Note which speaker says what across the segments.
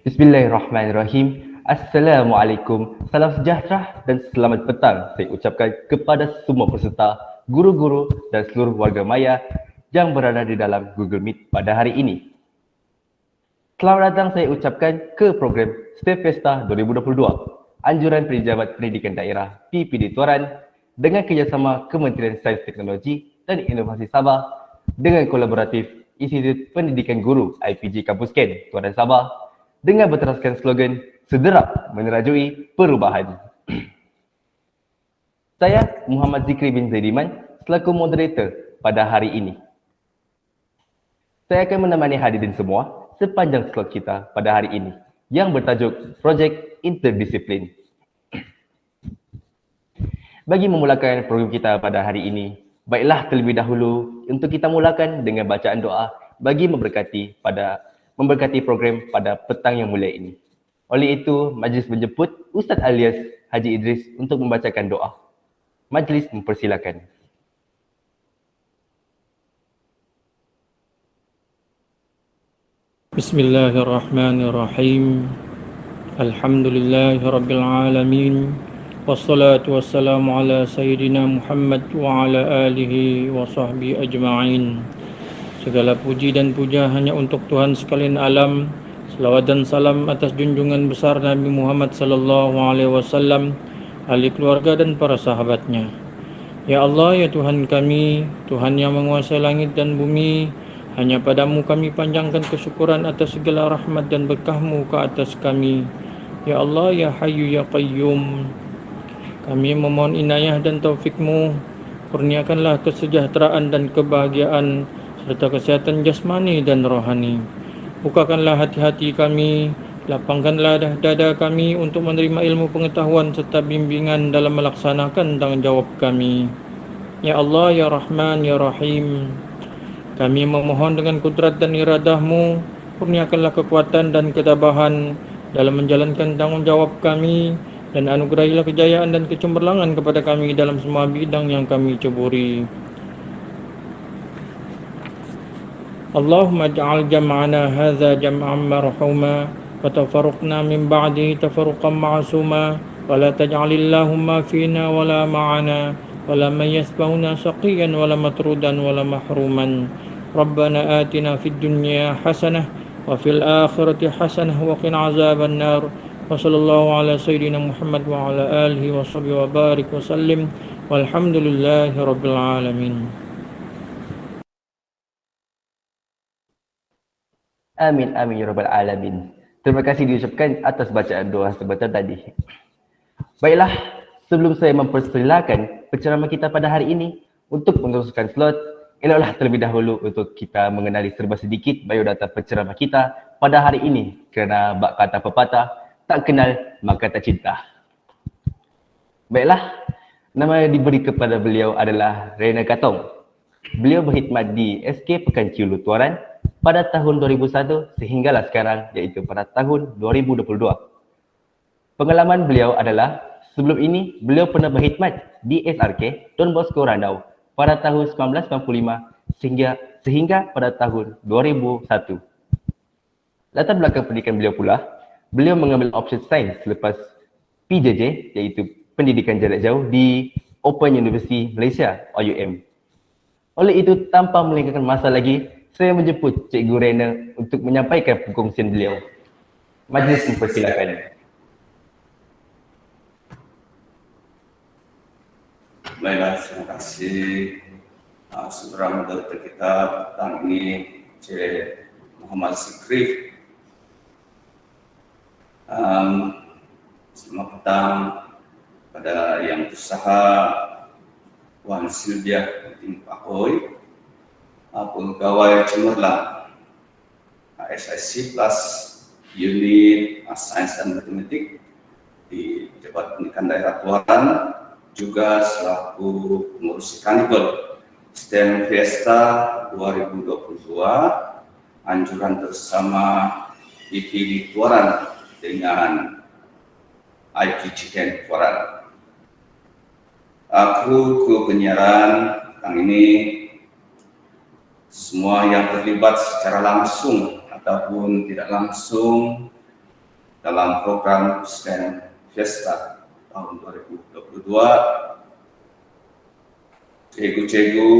Speaker 1: Bismillahirrahmanirrahim. Assalamualaikum, salam sejahtera dan selamat petang saya ucapkan kepada semua peserta, guru-guru dan seluruh warga maya yang berada di dalam Google Meet pada hari ini. Selamat datang saya ucapkan ke program STEP Festa 2022, Anjuran Pejabat Pendidikan Daerah PPD Tuaran dengan kerjasama Kementerian Sains Teknologi dan Inovasi Sabah dengan kolaboratif Institut Pendidikan Guru IPG Kampus Ken Tuaran Sabah dengan berteraskan slogan sederak menerajui perubahan. Saya Muhammad Zikri bin Zaidiman selaku moderator pada hari ini. Saya akan menemani hadirin semua sepanjang slot kita pada hari ini yang bertajuk Projek Interdisiplin. Bagi memulakan program kita pada hari ini, baiklah terlebih dahulu untuk kita mulakan dengan bacaan doa bagi memberkati program pada petang yang mulia ini. Oleh itu, majlis menjemput Ustaz Alias Haji Idris untuk membacakan doa. Majlis mempersilakan.
Speaker 2: Bismillahirrahmanirrahim. Alhamdulillahirabbil alamin. Wassalatu wassalamu ala sayyidina Muhammad wa ala alihi wa sahbihi ajma'in. Segala puji dan puja hanya untuk Tuhan sekalian alam. Selawat dan salam atas junjungan besar Nabi Muhammad sallallahu alaihi wasallam, ahli keluarga dan para sahabatnya. Ya Allah, ya Tuhan kami, Tuhan yang menguasai langit dan bumi, hanya padamu kami panjangkan kesyukuran atas segala rahmat dan berkah-Mu ke atas kami. Ya Allah, ya Hayyu, ya Qayyum, kami memohon inayah dan taufik-Mu. Kurniakanlah kesejahteraan dan kebahagiaan serta kesehatan jasmani dan rohani. Bukakanlah hati-hati kami, lapangkanlah dada kami untuk menerima ilmu pengetahuan serta bimbingan dalam melaksanakan tanggung jawab kami. Ya Allah, ya Rahman, ya Rahim, kami memohon dengan kudrat dan iradah-Mu, kurniakanlah kekuatan dan ketabahan dalam menjalankan tanggung jawab kami, dan anugerahilah kejayaan dan kecemerlangan kepada kami dalam semua bidang yang kami ceburi. Allahumma ja'al jam'ana hadza jam'an marhuma wa tafarruqna min ba'di tafarruqan ma'suma wa la taj'alillahumma fina wa la ma'ana wa la man yasbahuna shaqiyan wa la matrudan wa la mahruman. Rabbana atina fid dunya hasanah wa fil akhirati hasanah wa qina azaban nar. Wa sallallahu ala sayyidina Muhammad wa ala alihi wa sahbihi wa barik wa sallim. Walhamdulillahi rabbil alamin.
Speaker 1: Amin, amin, ya rabbal alamin. Terima kasih diucapkan atas bacaan doa sebentar tadi. Baiklah, sebelum saya mempersilakan penceramah kita pada hari ini untuk meneruskan slot, eloklah terlebih dahulu untuk kita mengenali serba sedikit biodata penceramah kita pada hari ini. Kerana bak kata pepatah, tak kenal maka tak cinta. Baiklah, nama yang diberi kepada beliau adalah Reina Katong. Beliau berkhidmat di SK Pekan Ciulu Tuaran pada tahun 2001 sehinggalah sekarang, iaitu pada tahun 2022. Pengalaman beliau adalah sebelum ini beliau pernah berkhidmat di SRK Don Bosco Randau pada tahun 1995 sehingga pada tahun 2001. Latar belakang pendidikan beliau pula, beliau mengambil option sains selepas PJJ, iaitu pendidikan jarak jauh di Open University Malaysia OUM. Oleh itu, tanpa melengahkan masa lagi, saya menjemput Cikgu Reina untuk menyampaikan perkongsian beliau. Majlis mempersilakan.
Speaker 3: Baiklah, terima kasih saudara moderator kita petang ini, Cik Muhammad Zikri. Selamat petang pada yang berusaha, Puan Sylvia Tim Pakoy, pegawai cemerlang SIC plus unit sains dan matematik di Pejabat Pendidikan Daerah Tuaran, juga selaku pengurus Carnival STEM Fiesta 2022, anjuran bersama IPD Tuaran dengan IPG Ken Tuaran. Kru penyiaran petang ini, semua yang terlibat secara langsung ataupun tidak langsung dalam program STEM Fiesta tahun 2022. Cikgu-cikgu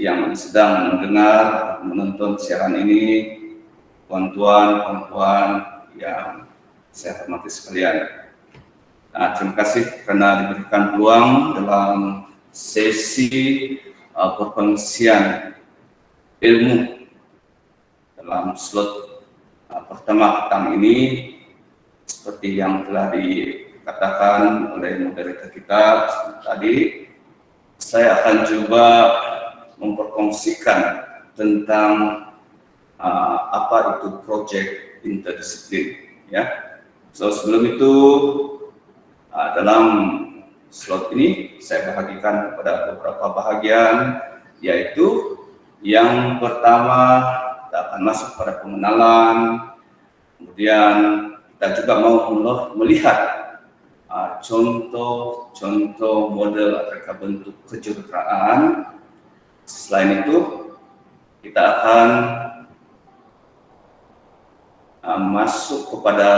Speaker 3: yang sedang mendengar, menonton siaran ini, puan-puan yang saya hormati sekalian. Nah, terima kasih karena diberikan peluang dalam sesi perkongsian ilmu dalam slot pertama petang ini. Seperti yang telah dikatakan oleh moderator kita tadi, saya akan coba memperkongsikan tentang apa itu project interdisiplin, ya. So sebelum itu dalam slot ini saya bahagikan kepada beberapa bahagian, yaitu yang pertama kita akan masuk pada pengenalan, kemudian kita juga mau melihat contoh model reka bentuk kejuruteraan. Selain itu kita akan masuk kepada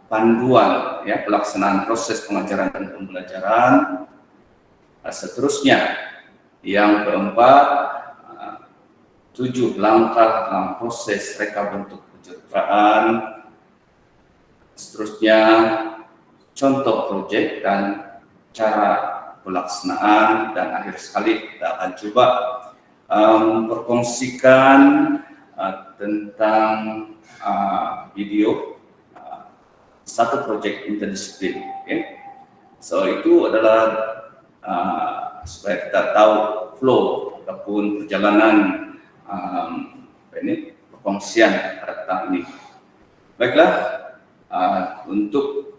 Speaker 3: panduan, ya, pelaksanaan proses pengajaran dan pembelajaran. Seterusnya yang keempat, 7 langkah dalam proses reka bentuk kejuruteraan. Seterusnya contoh proyek dan cara pelaksanaan, dan akhir sekali kita akan coba memperkongsikan tentang video satu proyek interdisiplin. Okay? So itu adalah supaya kita tahu flow ataupun perjalanan perkongsian pada petang ini. Baiklah, untuk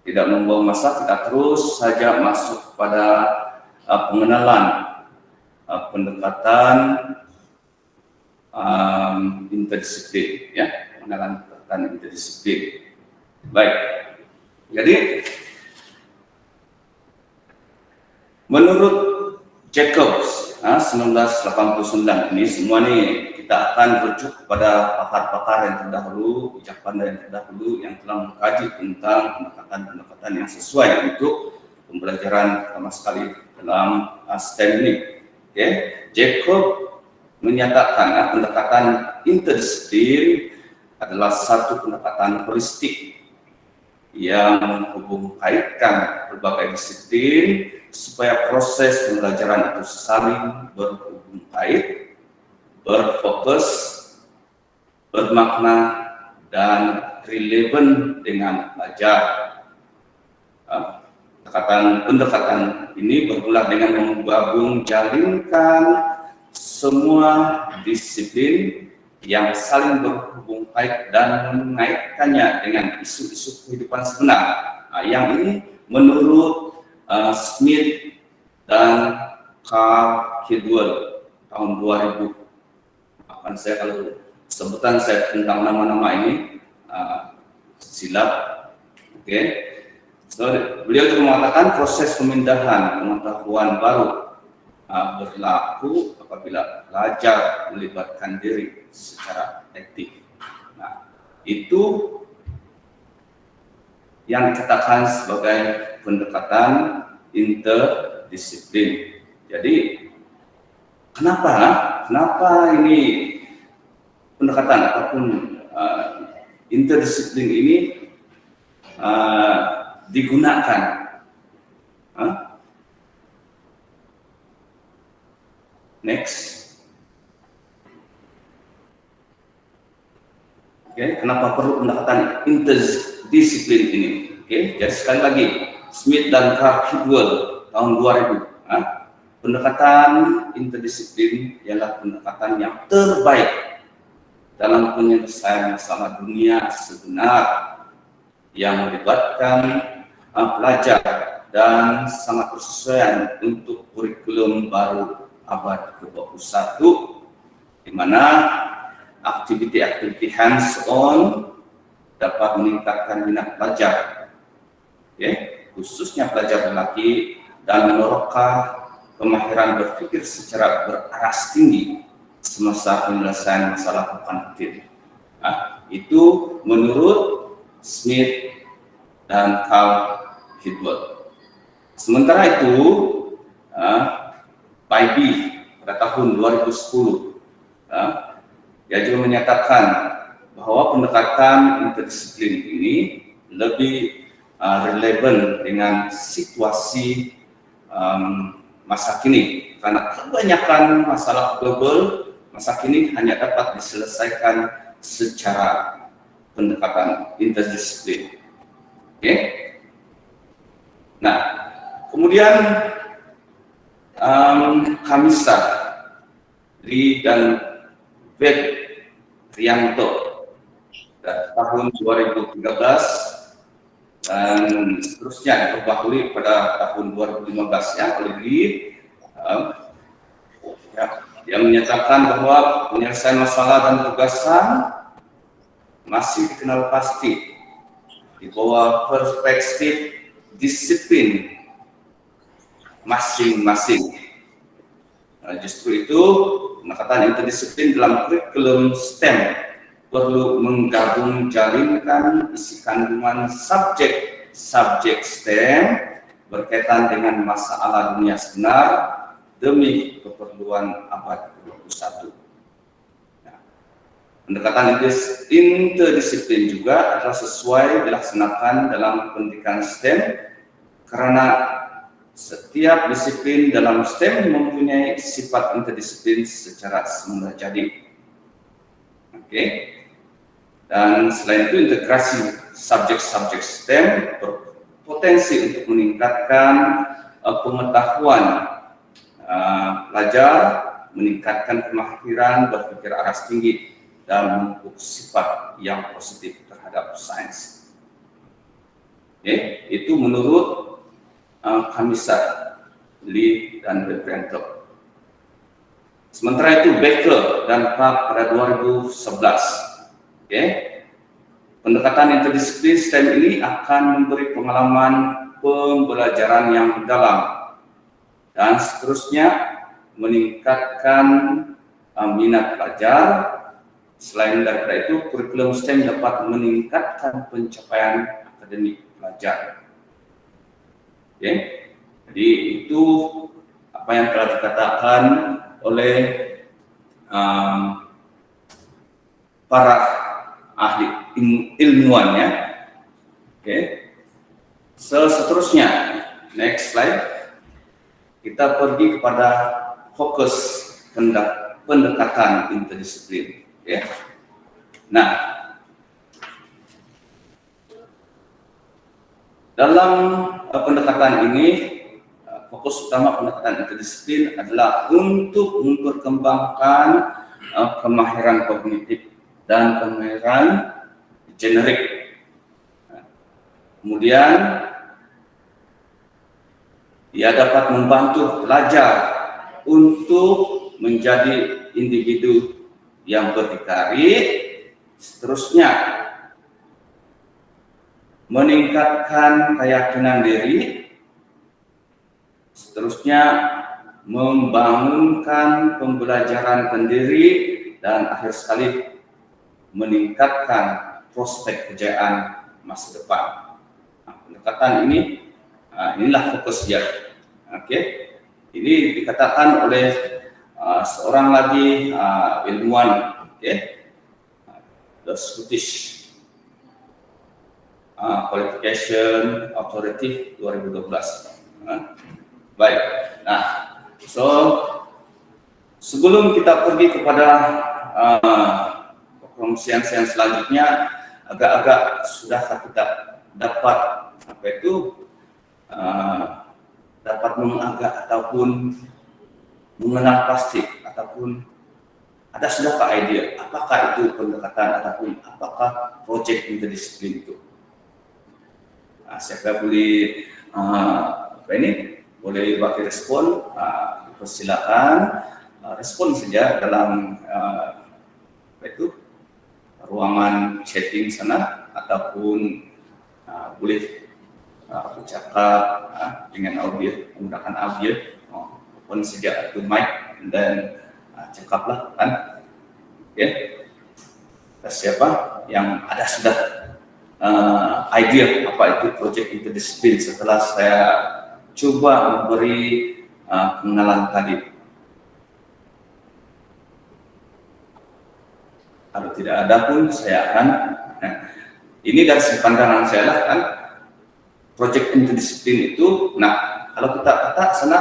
Speaker 3: tidak membuang masa, kita terus saja masuk pada pengenalan pendekatan interdisiplin, ya, pengenalan pendekatan interdisiplin. Baik, jadi menurut Jacobs 1989 ini semua nih kita akan merujuk kepada pakar-pakar yang terdahulu, bijak pandai yang terdahulu yang telah mengkaji tentang pendekatan-pendekatan yang sesuai untuk pembelajaran pertama sekali dalam STEM ini. Okay. Jacob menyatakan pendekatan interdisiplin adalah satu pendekatan holistik yang menghubung kaitkan berbagai disiplin supaya proses pembelajaran itu saling berhubung kait, berfokus, bermakna, dan relevan dengan pelajar. Pendekatan ini bermula dengan menggabung jalinkan semua disiplin yang saling berhubung kait dan mengaitkannya dengan isu-isu kehidupan sebenar. Yang ini menurut Smith dan Carl Kidwell tahun 2000. Maafkan saya kalau sebutan saya tentang nama-nama ini silap. Oke. So, beliau juga mengatakan proses pemindahan pengetahuan baru berlaku apabila pelajar melibatkan diri secara aktif. Nah, itu yang dikatakan sebagai pendekatan interdisiplin. Jadi, kenapa ini pendekatan ataupun interdisiplin ini digunakan? Next. Okay, kenapa perlu pendekatan interdisiplin ini? Okay, jadi sekali lagi, Smith dan Carl Kidwell tahun 2000. Pendekatan interdisiplin ialah pendekatan yang terbaik dalam penyelesaian masalah dunia sebenar yang melibatkan pelajar dan sangat bersesuaian untuk kurikulum baru abad ke-21, di mana aktiviti-aktiviti hands-on dapat meningkatkan minat pelajar, khususnya pelajar lelaki, dan menorehkan kemahiran berpikir secara beraras tinggi semasa penyelesaian masalah bukan kecil. itu menurut Smith dan Carl Hidwell. Sementara itu, Bybee pada tahun 2010, dia juga menyatakan bahwa pendekatan interdisiplin ini lebih relevan dengan situasi masa kini, karena kebanyakan masalah global masa kini hanya dapat diselesaikan secara pendekatan interdisiplin. Oke? Nah, kemudian Kamisa, Lee dan Ved Rianto tahun 2013 dan seterusnya diperbaharui pada tahun 2015 ya oleh Lee, yang menyatakan bahwa penyelesaian masalah dan tugasan masih dikenal pasti di bawah perspektif disiplin masing-masing. Justru itu pendekatan interdisiplin dalam kurikulum STEM perlu menggabung jaringan isi kandungan subjek STEM berkaitan dengan masalah dunia sebenar demi keperluan abad ke-21. Nah, pendekatan interdisiplin juga adalah sesuai dilaksanakan dalam pendidikan STEM karena setiap disiplin dalam STEM mempunyai sifat interdisiplin secara semula jadi. Oke. Dan selain itu integrasi subjek-subjek STEM berpotensi untuk meningkatkan pengetahuan pelajar, meningkatkan kemahiran berpikir aras tinggi dan memupuk sifat yang positif terhadap sains. Oke, itu menurut Kamisa, Lee dan Rianto. Sementara itu Becker dan Park pada 2011. Oke. Pendekatan interdisiplin STEM ini akan memberi pengalaman pembelajaran yang dalam dan seterusnya meningkatkan minat pelajar. Selain daripada itu, kurikulum STEM dapat meningkatkan pencapaian akademik pelajar. Oke, jadi itu apa yang telah dikatakan oleh para ahli ilmuwan ya. Oke, seterusnya next slide, kita pergi kepada fokus pendekatan interdisiplin. Oke, nah dalam pendekatan ini, fokus utama pendekatan interdisiplin adalah untuk memperkembangkan kemahiran kognitif dan kemahiran generik. Kemudian, ia dapat membantu pelajar untuk menjadi individu yang berdikari, seterusnya meningkatkan keyakinan diri, seterusnya membangunkan pembelajaran sendiri, dan akhir sekali meningkatkan prospek kejayaan masa depan. Nah, pendekatan ini, inilah fokus dia. Oke, ini dikatakan oleh seorang lagi ilmuwan, the Scottish Qualification Authority 2012. Baik. Nah, so sebelum kita pergi kepada pemrosesan yang selanjutnya, agak-agak sudahkah kita dapat dapat mengagak ataupun mengenal pasti ataupun ada sudahkah ide apakah itu pendekatan ataupun apakah proyek interdisiplin itu? Siapa boleh boleh bagi respon, persilakan respon saja dalam ruangan chatting sana ataupun boleh bercakap dengan audio, menggunakan audio, open saja itu mic dan cakaplah kan. Siapa yang ada sudah idea apa itu project interdisiplin setelah saya coba memberi pengenalan tadi. Kalau tidak ada pun saya akan, ini dari segi pandangan saya lah kan, project interdisiplin itu, nah kalau kita kata sana,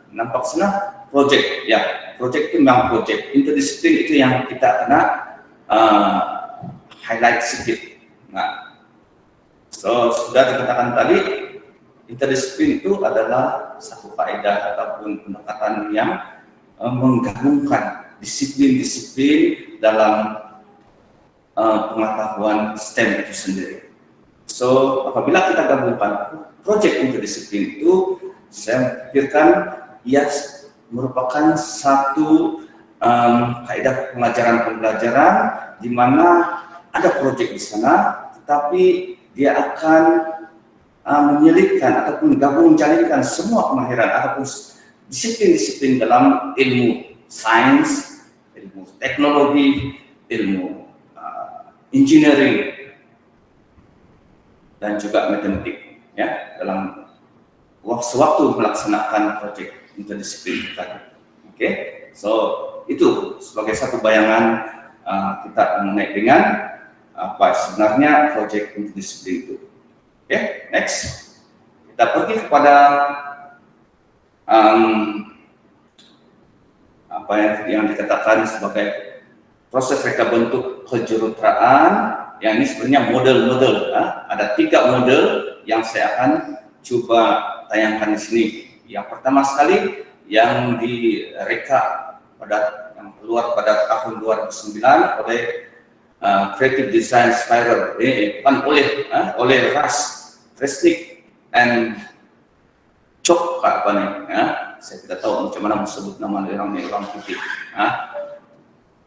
Speaker 3: nampak sana project, ya project itu memang project, interdisiplin itu yang kita kena highlight sedikit. Nah, so sudah dikatakan tadi, interdisiplin itu adalah satu kaidah ataupun pendekatan yang menggabungkan disiplin-disiplin dalam pengetahuan STEM itu sendiri. So, apabila kita gabungkan project interdisiplin itu, saya pikirkan ia merupakan satu kaidah pembelajaran di mana ada project di sana, tetapi dia akan menyelipkan ataupun menjalinkan semua kemahiran ataupun disiplin-disiplin dalam ilmu sains, ilmu teknologi, ilmu engineering, dan juga matematik, ya, dalam sewaktu melaksanakan proyek interdisiplin tadi. Oke, so itu sebagai satu bayangan kita mengenai dengan apa sebenarnya proyek interdisiplin itu. Oke, next kita pergi kepada apa yang dikatakan sebagai proses reka bentuk kejuruteraan, yang ini sebenarnya model-model. Ada 3 model yang saya akan coba tayangkan di sini. Yang pertama sekali yang direka yang keluar pada tahun 2009 oleh Creative Design Spiral, oleh Resnick and Chok apa nih? Saya tidak tahu macam mana disebut nama orang putih.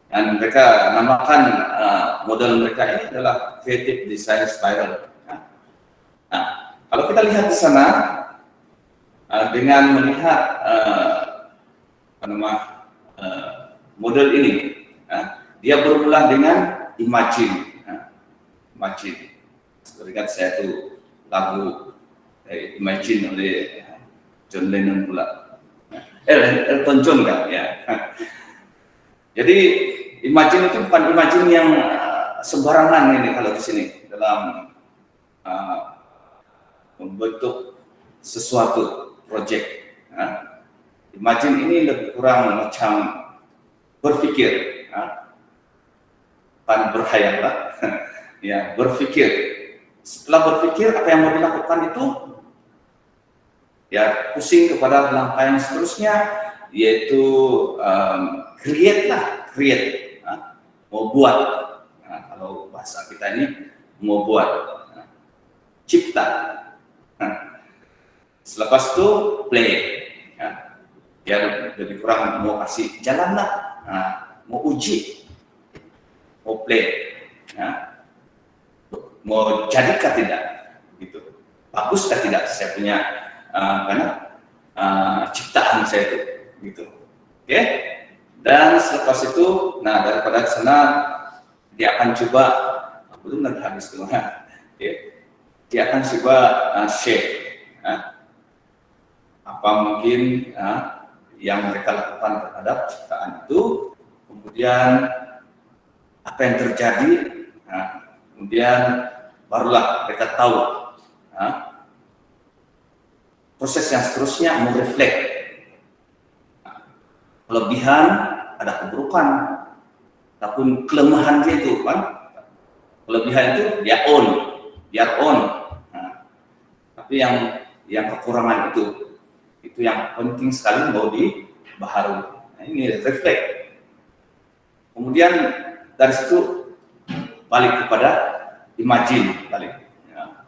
Speaker 3: Dan mereka namakan model mereka ini adalah Creative Design Spiral. Nah, kalau kita lihat di sana dengan melihat model ini, dia bermula dengan imagine. Imagine. Seperti kan saya tuh lagu Imagine oleh John Lennon pula. Elton John kan ya. Jadi imagine itu bukan imagine yang sembarangan ini kalau di sini dalam membentuk sesuatu project. Imagine ini lebih kurang macam berpikir, bukan berkhayal lah. Ya, berpikir. Setelah berpikir apa yang mau dilakukan itu, ya pusing kepada langkah yang seterusnya, yaitu create, mau buat. Kalau bahasa kita ini mau buat, cipta. Selepas itu play, dia lebih kurang mau kasih jalan lah, mau uji, mau play, mau jadikah tidak, gitu, baguskah tidak saya punya ciptaan saya itu, gitu. Oke, dan selepas itu, nah daripada sana dia akan coba, belum nanti habis tuh, dia akan coba share apa mungkin yang mereka lakukan terhadap ciptaan itu, kemudian apa yang terjadi, kemudian barulah mereka tahu proses yang seterusnya merefleks. Kelebihan, ada keburukan, ataupun kelemahan dia itu kan. Kelebihan itu dia biar on. Tapi yang kekurangan itu yang penting sekali mau dibaharui. Nah, ini refleks. Kemudian dari situ balik kepada imagine,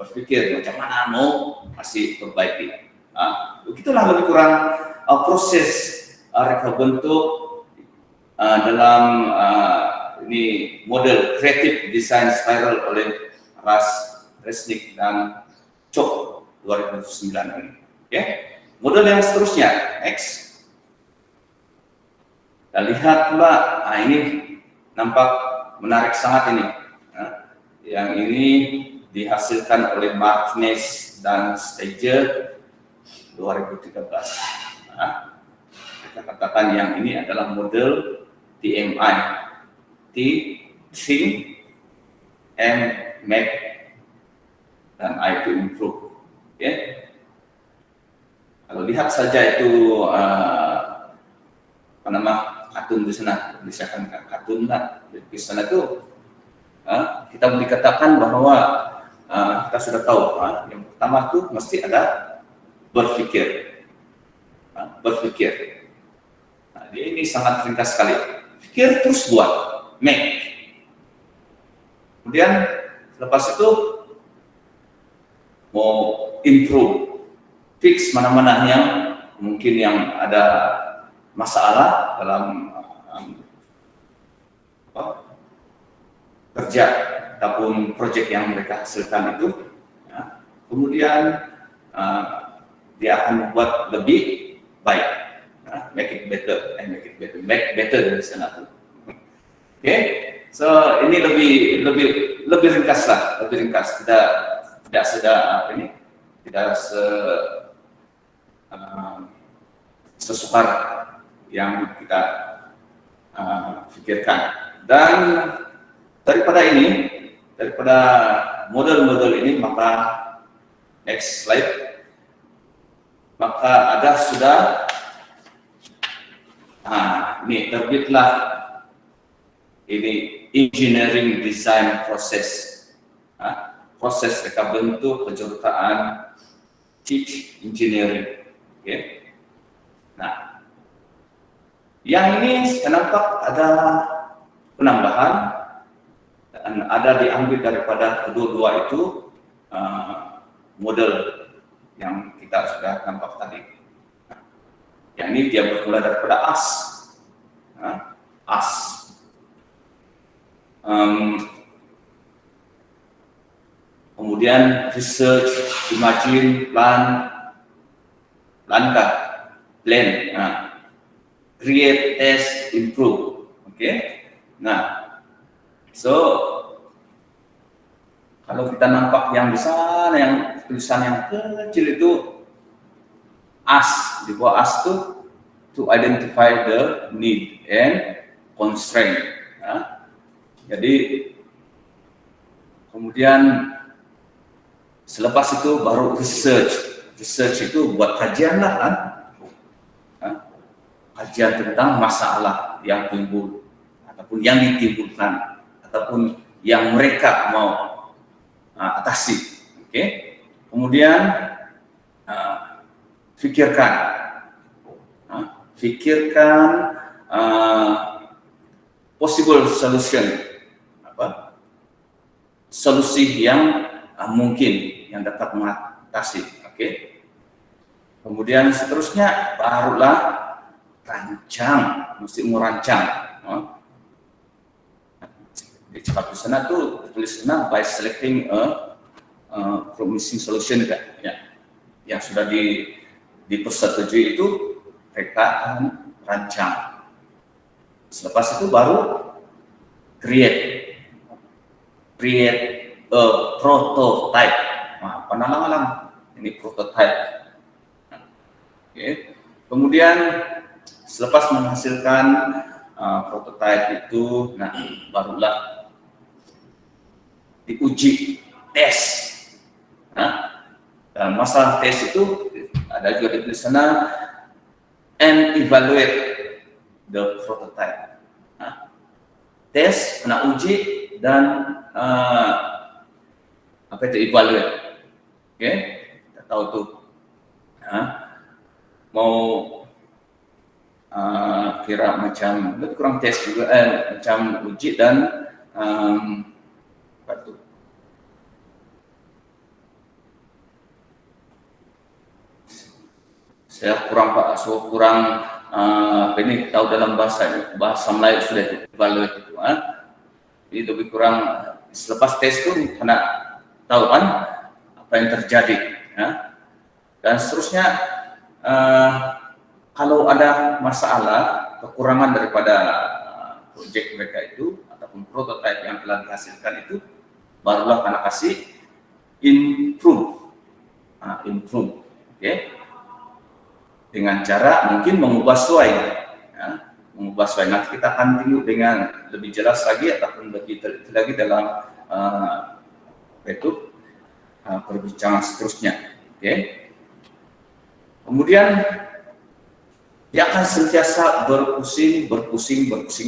Speaker 3: berpikir macam mana mau masih perbaiki. Begitulah lebih kurang proses reka bentuk dalam ini model Creative Design Spiral oleh Resnick dan Chok 2009 ini. Okay. Model yang seterusnya, next. Kita lihat pula, ini nampak menarik sangat ini. yang ini dihasilkan oleh Martinez dan Stager 2013. Nah, kita katakan yang ini adalah model TMI, Think, M, Make, dan I to improve. Oke. Kalau lihat saja itu apa nama kartun di sana, misalkan kartun di sana itu kita boleh katakan bahwa kita sudah tahu yang pertama itu mesti ada berpikir. Nah, ini sangat ringkas sekali. Pikir terus buat, make. Kemudian lepas itu mau improve, fix mana-mana yang mungkin yang ada masalah dalam kerja ataupun proyek yang mereka hasilkan itu. Ya. Kemudian dia akan membuat lebih baik, make it better, make better dari sana. Oke, so ini lebih ringkas lah, lebih ringkas. Tidak sesukar yang kita pikirkan. Dan daripada model-model ini, maka next slide, maka ada sudah ini terbitlah ini engineering design process, proses reka bentuk kejuruteraan teach engineering. Okay. Nah, yang ini saya nampak ada penambahan dan ada diambil daripada kedua-dua itu model yang kita sudah nampak tadi. Yang ini dia bermula daripada AS. Kemudian research, imagine, plan, create, test, improve. Oke. Nah, so kalau kita nampak yang di sana, yang tulisan yang kecil itu AS, di bawah AS itu to identify the need and constraint. Jadi kemudian selepas itu baru research itu buat kajian lah kan, kajian tentang masalah yang timbul ataupun yang ditimbulkan ataupun yang mereka mau atasi. Oke. Kemudian pikirkan possible solution, solusi yang mungkin yang dapat mengatasi. Oke. Kemudian seterusnya barulah rancang, mesti merancang. Di cepat di sana tuh tulis sana by selecting a promising solution kan, ya. Yang sudah dipersetujui itu mereka rancang. Selepas itu baru create a prototype. Nah, penalang-alang ini prototype. Oke. Kemudian selepas menghasilkan prototype itu, nah barulah diuji, tes. Dan masalah tes itu ada juga di sana, and evaluate the prototype. Tes, kena uji, dan evaluate. Oke, kita tahu tuh mau kira macam lebih kurang tes juga, macam uji dan apa tuh? Saya kurang ini tahu dalam bahasa Melayu sudah evaluate itu. Jadi lebih kurang selepas tes itu kena tahu kan apa yang terjadi, dan seterusnya. Kalau ada masalah, kekurangan daripada proyek mereka itu ataupun prototipe yang telah dihasilkan itu, barulah anak kasih improve. Improve. Oke. Dengan cara mungkin mengubah sesuai. Mengubah sesuai. Nanti kita akan tengok dengan lebih jelas lagi ataupun lebih teliti lagi dalam perbincangan seterusnya. Oke. Kemudian dia akan sentiasa berpusing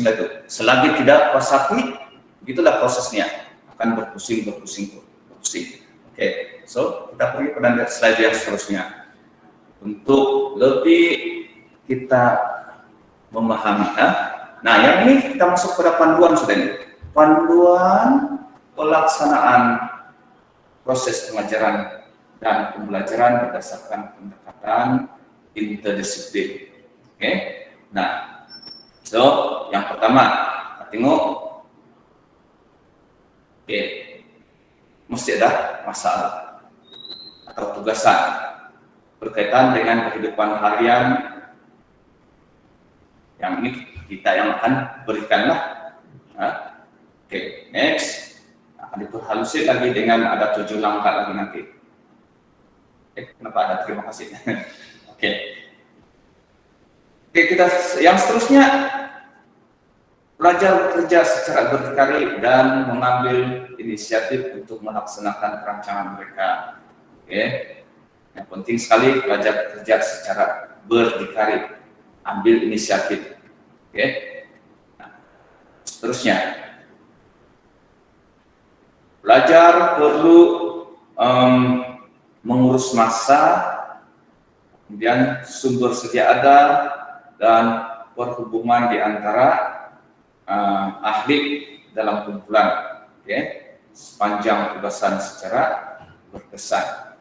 Speaker 3: lagi. Selagi tidak puas hati, begitulah prosesnya. Akan berpusing. Oke, so kita pergi pada slide yang seterusnya. Untuk lebih kita memahami. Nah, yang ini kita masuk pada panduan sudah ini. Panduan pelaksanaan proses pengajaran dan pembelajaran berdasarkan pendekatan interdisiplin. Oke, nah, so yang pertama kita tengok, mesti ada masalah atau tugasan berkaitan dengan kehidupan harian yang ini kita yang akan berikanlah. Oke, next akan diperhalusin lagi dengan ada 7 langkah lagi nanti. Kenapa ada? Terima kasih. Oke. Oke, kita yang seterusnya, belajar bekerja secara berdikari dan mengambil inisiatif untuk melaksanakan perancangan mereka. Oke, yang penting sekali belajar bekerja secara berdikari, ambil inisiatif. Oke, nah, seterusnya, belajar perlu mengurus masa, kemudian sumber sedia ada, dan perhubungan di antara ahli dalam kumpulan, sepanjang tugasan secara berkesan.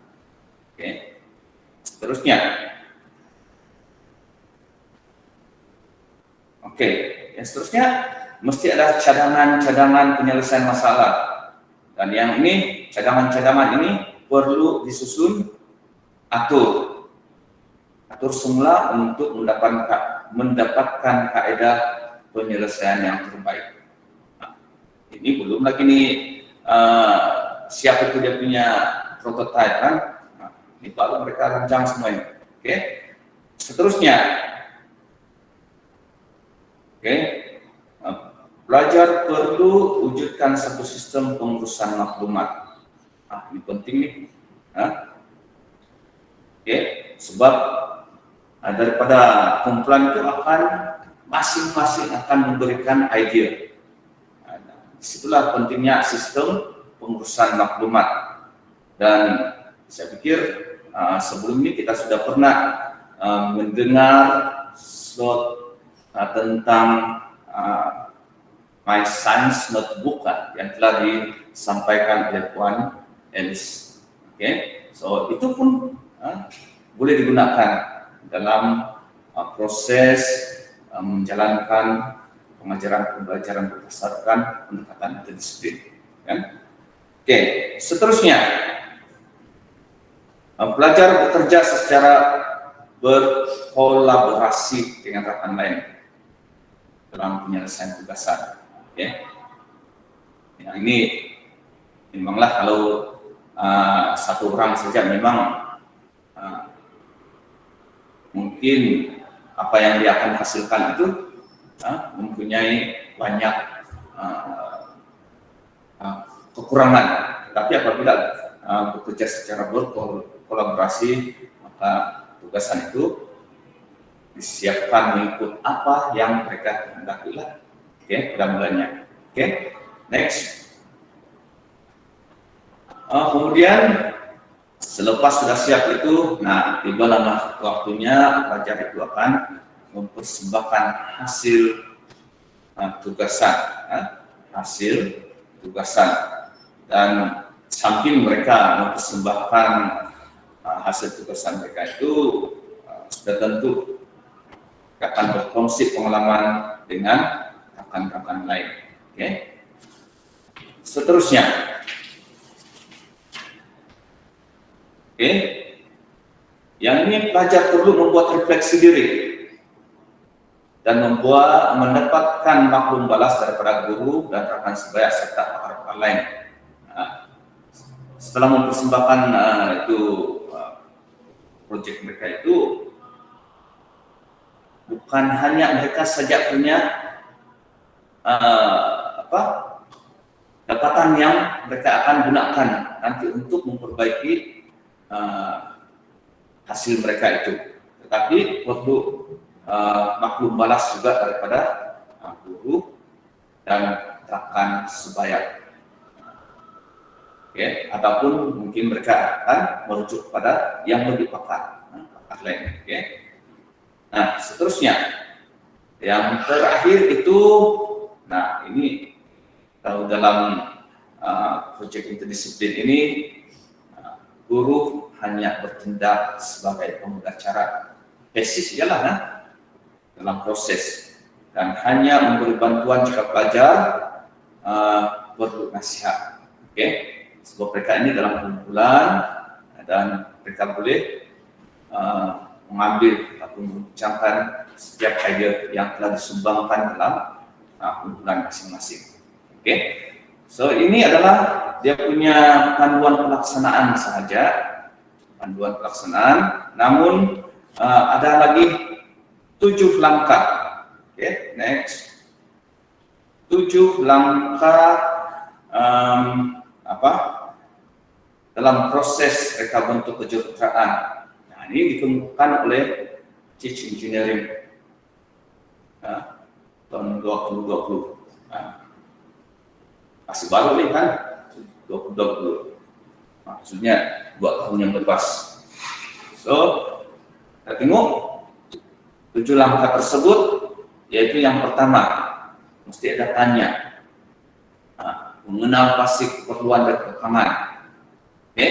Speaker 3: Seterusnya, yang seterusnya mesti ada cadangan penyelesaian masalah, dan yang ini cadangan ini perlu disusun, atur semula untuk mendapatkan kaedah penyelesaian yang terbaik. Nah, ini belum lagi nih siapa itu dia punya prototipe kan? Nah, ini baru mereka rancang semuanya. Oke. Seterusnya, belajar perlu wujudkan satu sistem pengurusan maklumat. Nah, ini penting nih. Sebab daripada kumpulan itu akan masing-masing akan memberikan ide. Disitulah pentingnya sistem pengurusan maklumat. Dan saya pikir sebelum ini kita sudah pernah mendengar slot tentang My Science Notebook yang telah disampaikan oleh Puan Elis. So itu pun boleh digunakan dalam proses menjalankan pengajaran pembelajaran berdasarkan pendekatan interdisiplin. Seterusnya, belajar bekerja secara berkolaborasi dengan rekan lain dalam penyelesaian tugasan. Yang ini memanglah kalau satu orang saja memang mungkin apa yang dia akan hasilkan itu mempunyai banyak kekurangan. Tapi apabila bekerja secara berkolaborasi, maka tugasan itu disiapkan mengikut apa yang mereka kehendaki lah. Pada mulanya. Next. Kemudian selepas sudah siap itu, nah tibalah waktunya pelajar itu akan mempersembahkan hasil tugasan, dan samping mereka mempersembahkan hasil tugasan mereka itu sudah tentu akan berkongsi pengalaman dengan rekan-rekan lain. Seterusnya, yang ini pelajar perlu membuat refleksi diri dan mendapatkan maklum balas daripada guru dan rekan sebaya serta pakar-pakar lain. Nah, setelah mempersembahkan proyek mereka itu, bukan hanya mereka saja punya dapatan yang mereka akan gunakan nanti untuk memperbaiki hasil mereka itu, tetapi perlu maklum balas juga daripada guru dan rekan sebaya. Oke, ataupun mungkin mereka akan merujuk pada yang lebih pakar lain. Oke. Nah, seterusnya yang terakhir itu, nah ini kalau dalam proyek interdisiplin ini guru hanya bertindak sebagai pengacara, basis ialah dalam proses, dan hanya memberi bantuan jika pelajar perlu nasihat. Oke. Sebab mereka ini dalam kumpulan dan mereka boleh mengambil atau membincangkan setiap idea yang telah disumbangkan dalam kumpulan masing-masing. Oke. So ini adalah dia punya panduan pelaksanaan sahaja, panduan pelaksanaan. Namun ada lagi 7 langkah. Oke, next. 7 langkah dalam proses reka bentuk kejuruteraan. Nah, ini ditemukan oleh Teach Engineering tahun 2020. Masih baru nih kan, 2020. Maksudnya 2 tahun yang lepas. So, kita tengok 7 langkah tersebut, yaitu yang pertama, mesti ada tanya. Mengenal pasti keperluan dan kekurangan. Oke,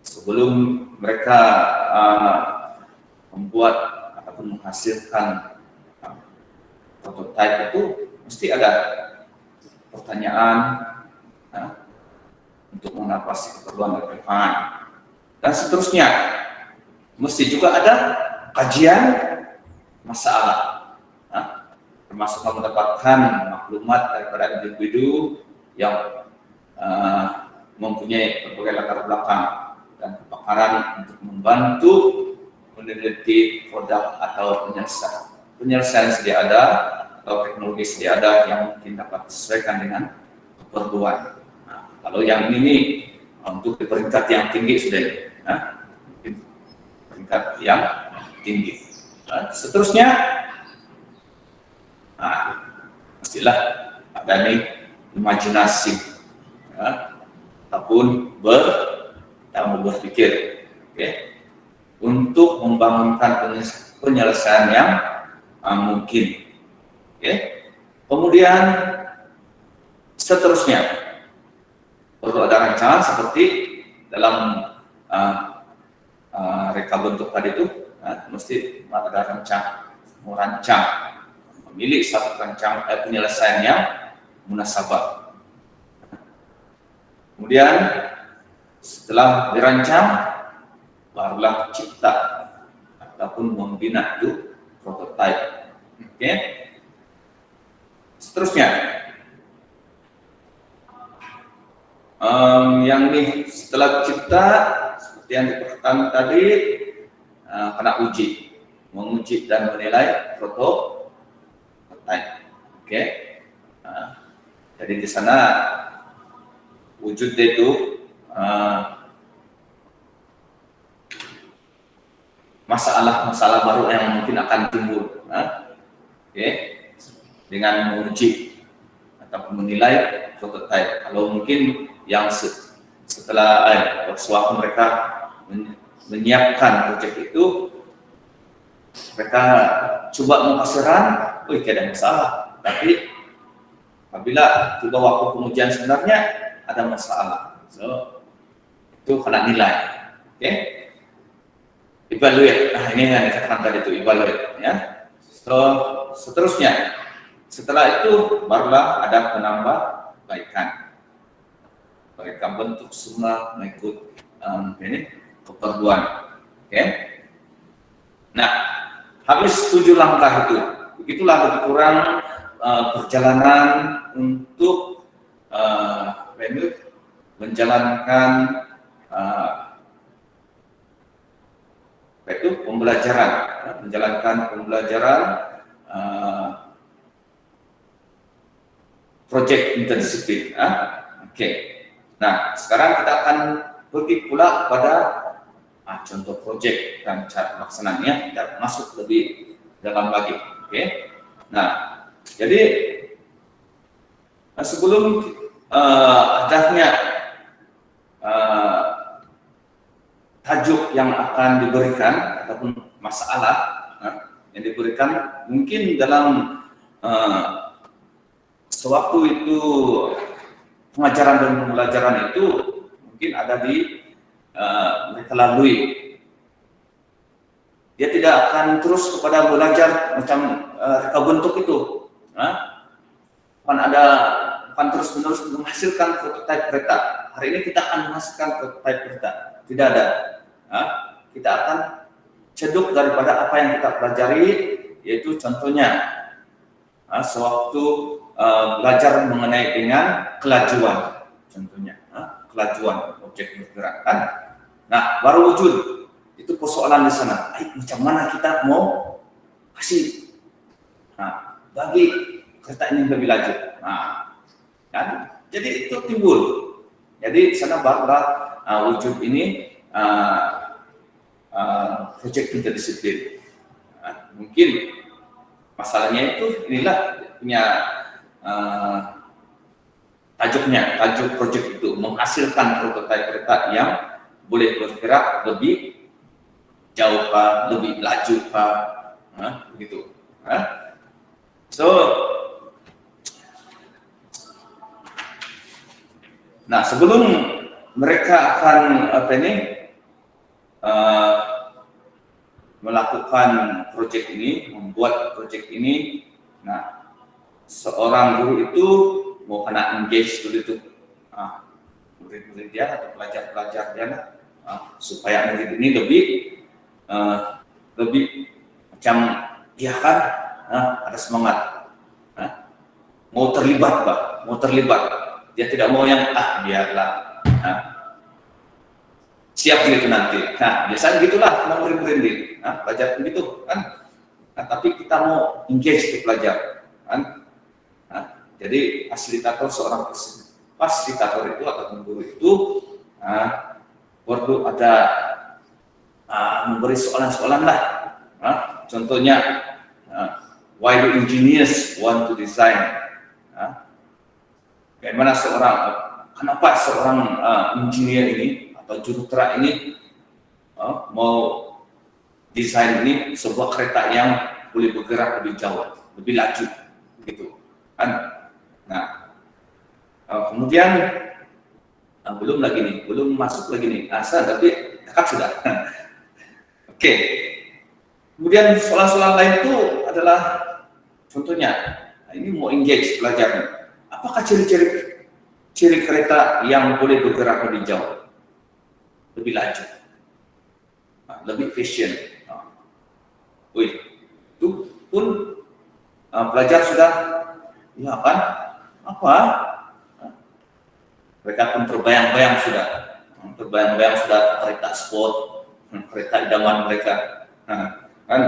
Speaker 3: sebelum mereka membuat ataupun menghasilkan prototipe itu, mesti ada pertanyaan untuk mengenal pasti keperluan dan kekurangan. Dan seterusnya, mesti juga ada kajian masalah, termasuk mendapatkan maklumat daripada individu yang mempunyai berbagai latar belakang dan kepakaran untuk membantu meneliti produk atau penyelesaian sedia ada atau teknologi sedia ada yang mungkin dapat disesuaikan dengan keperluan. Nah, kalau yang ini untuk di peringkat yang tinggi sudah ini, peringkat yang tinggi. Seterusnya, pastilah ada nih imajinasi, ataupun berpikir, untuk membangunkan penyelesaian yang mungkin. Kemudian seterusnya perlu ada rancangan seperti dalam reka bentuk tadi itu, mesti ada merancang, memilih satu penyelesaian yang munasabah. Kemudian setelah dirancang, barulah cipta ataupun membina itu prototipe. Oke. Seterusnya, yang ini setelah cipta seperti yang diperhatikan tadi, kena uji, menguji dan menilai prototipe. Oke. Jadi di sana wujud itu masalah baru yang mungkin akan timbul, dengan menguji atau menilai prototipe. Kalau mungkin yang setelah sewaktu mereka menyiapkan proyek itu, mereka coba menghasilkan, tidak ada masalah. Tapi apabila tiba waktu pengujian sebenarnya ada masalah, so itu kena nilai. Evaluate. Nah, ini yang dikatakan tadi itu evaluate, ya. So seterusnya, setelah itu barulah ada penambahbaikan. Mereka bentuk semua mengikut ini keperluan. Nah, habis 7 langkah itu, begitulah lebih kurang perjalanan untuk menjalankan pembelajaran, menjalankan pembelajaran projek interdisiplin. Oke. Nah, sekarang kita akan pergi pula kepada contoh projek dan cara pelaksanaannya. Kita masuk lebih dalam lagi. Oke. Nah, jadi sebelum adanya tajuk yang akan diberikan ataupun masalah yang diberikan, mungkin dalam sewaktu itu pengajaran dan pembelajaran itu mungkin ada di mereka lalui. Dia tidak akan terus kepada belajar macam reka bentuk itu. Bukan terus-menerus menghasilkan prototipe kereta. Hari ini kita akan menghasilkan prototipe kereta. Tidak ada. Kita akan ceduk daripada apa yang kita pelajari, yaitu contohnya sewaktu belajar mengenai dengan kelajuan, contohnya kelajuan objek bergerak kan. Nah, baru wujud itu persoalan di sana. Macam mana kita mau kasih bagi kereta ini lebih laju. Jadi itu timbul. Jadi di sana barulah wujud ini proyek interdisiplin. Mungkin masalahnya itu inilah punya tajuk proyek itu menghasilkan prototipe kereta yang boleh bergerak lebih jauh lebih laju begitu. Nah, sebelum mereka akan melakukan proyek ini, membuat proyek ini, nah, seorang guru itu mau kena engage dulu itu murid-murid dia atau pelajar-pelajar dia, supaya murid ini lebih macam dia kan ada semangat, mau terlibat. Dia tidak mau yang biarlah siap gitu nanti. Nah, biasanya gitulah murid-murid ini, belajar begitu kan. Nah, tapi kita mau engage ke pelajar kan. Jadi seorang fasilitator itu atau guru itu perlu ada memberi soalan-soalan lah. Contohnya, why do engineers want to design? Bagaimana kenapa seorang engineer ini atau jurutera ini mau desain ini sebuah kereta yang boleh bergerak lebih jauh, lebih laju, gitu kan? Nah, kemudian belum masuk lagi nih, tapi dekat sudah. Oke. Kemudian soal-soal lain itu adalah contohnya, ini mau engage pelajarnya. Apakah ciri kereta yang boleh bergerak lebih jauh, lebih laju, lebih efisien? Itu pun pelajar sudah, ya kan? Apa? Mereka pun terbayang-bayang sudah kereta sport, kereta idaman mereka. Kan?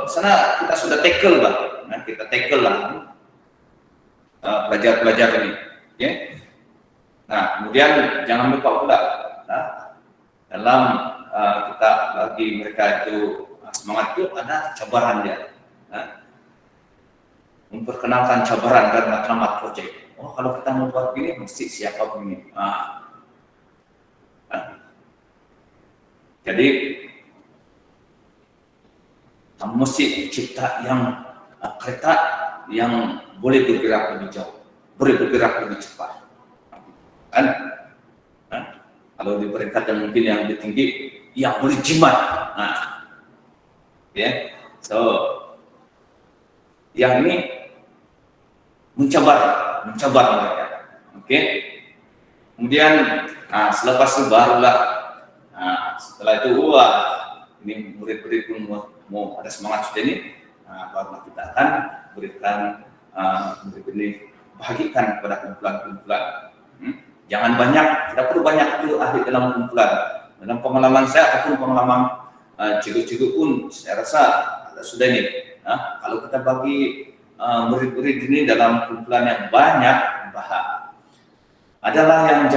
Speaker 3: Sana kita sudah tackle lah, pelajar-pelajar ini. Okay? Nah, kemudian jangan lupa pula dalam kita bagi mereka itu semangat itu ada cabaran dia. Memperkenalkan cabaran dan matlamat proyek. Kalau kita mau buat begini mesti siapa begini. Jadi kamu mesti cipta yang kereta yang boleh bergerak lebih jauh, boleh bergerak lebih cepat. Kan? Kalau di peringkat yang mungkin yang lebih tinggi, yang boleh jimat. Yang ini mencabar mereka. Oke. Kemudian selepas itu barulah setelah itu ini murid-murid pun mau ada semangat sudah ini, barulah kita akan berikan murid ini bagikan kepada kumpulan-kumpulan. Jangan banyak, tidak perlu banyak itu ahli dalam kumpulan. Dalam pengalaman saya ataupun pengalaman cikgu-cikgu pun saya rasa sudah ini. Kalau kita bagi murid-murid ini dalam kumpulan yang banyak, adalah yang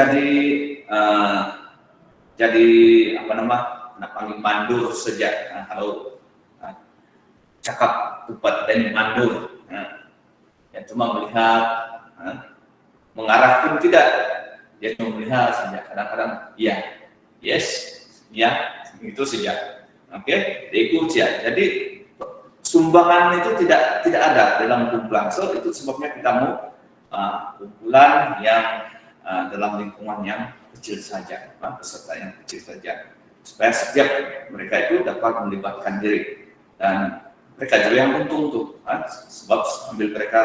Speaker 3: jadi apa nama, panggil mandur saja. Kalau cakap tempat ini mandur, yang cuma melihat, mengarah pun tidak, dia cuma melihat saja. Kadang-kadang iya, yes, ya, itu saja. Oke, diikuti ya. Jadi sumbangan itu tidak ada dalam kumpulan. So itu sebabnya kita mau kumpulan yang dalam lingkungan yang kecil saja, peserta yang kecil saja, supaya setiap mereka itu dapat melibatkan diri, dan mereka juga yang untung tuh, sebab sambil mereka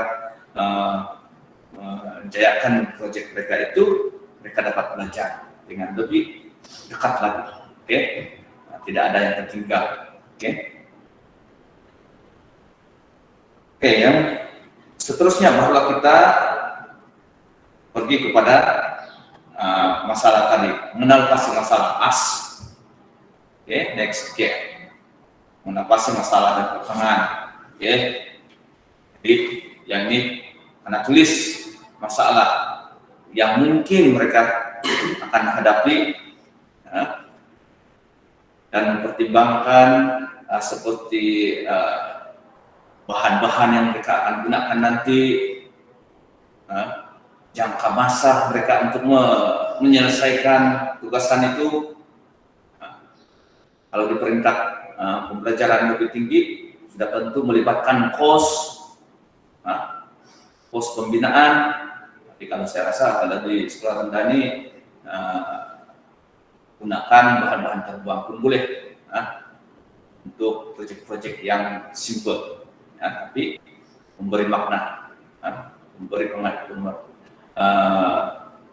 Speaker 3: menjayakan proyek mereka itu, mereka dapat belajar dengan lebih dekat lagi. Oke, tidak ada yang tertinggal. Oke, yang seterusnya barulah kita pergi kepada masalah tadi, mengenal pasti masalah as. Oke, next. Mengenal pasti masalah dan pertengahan. Oke, jadi yang ini anak tulis masalah yang mungkin mereka akan hadapi, dan mempertimbangkan seperti bahan-bahan yang mereka akan gunakan nanti, jangka masa mereka untuk menyelesaikan tugasan itu. Kalau di peringkat pembelajaran lebih tinggi, sudah tentu melibatkan pos pembinaan. Tapi kalau saya rasa kalau di sekolah rendah ini, gunakan bahan-bahan terbuang pun boleh untuk proyek-proyek yang simple, tapi memberi makna, memberi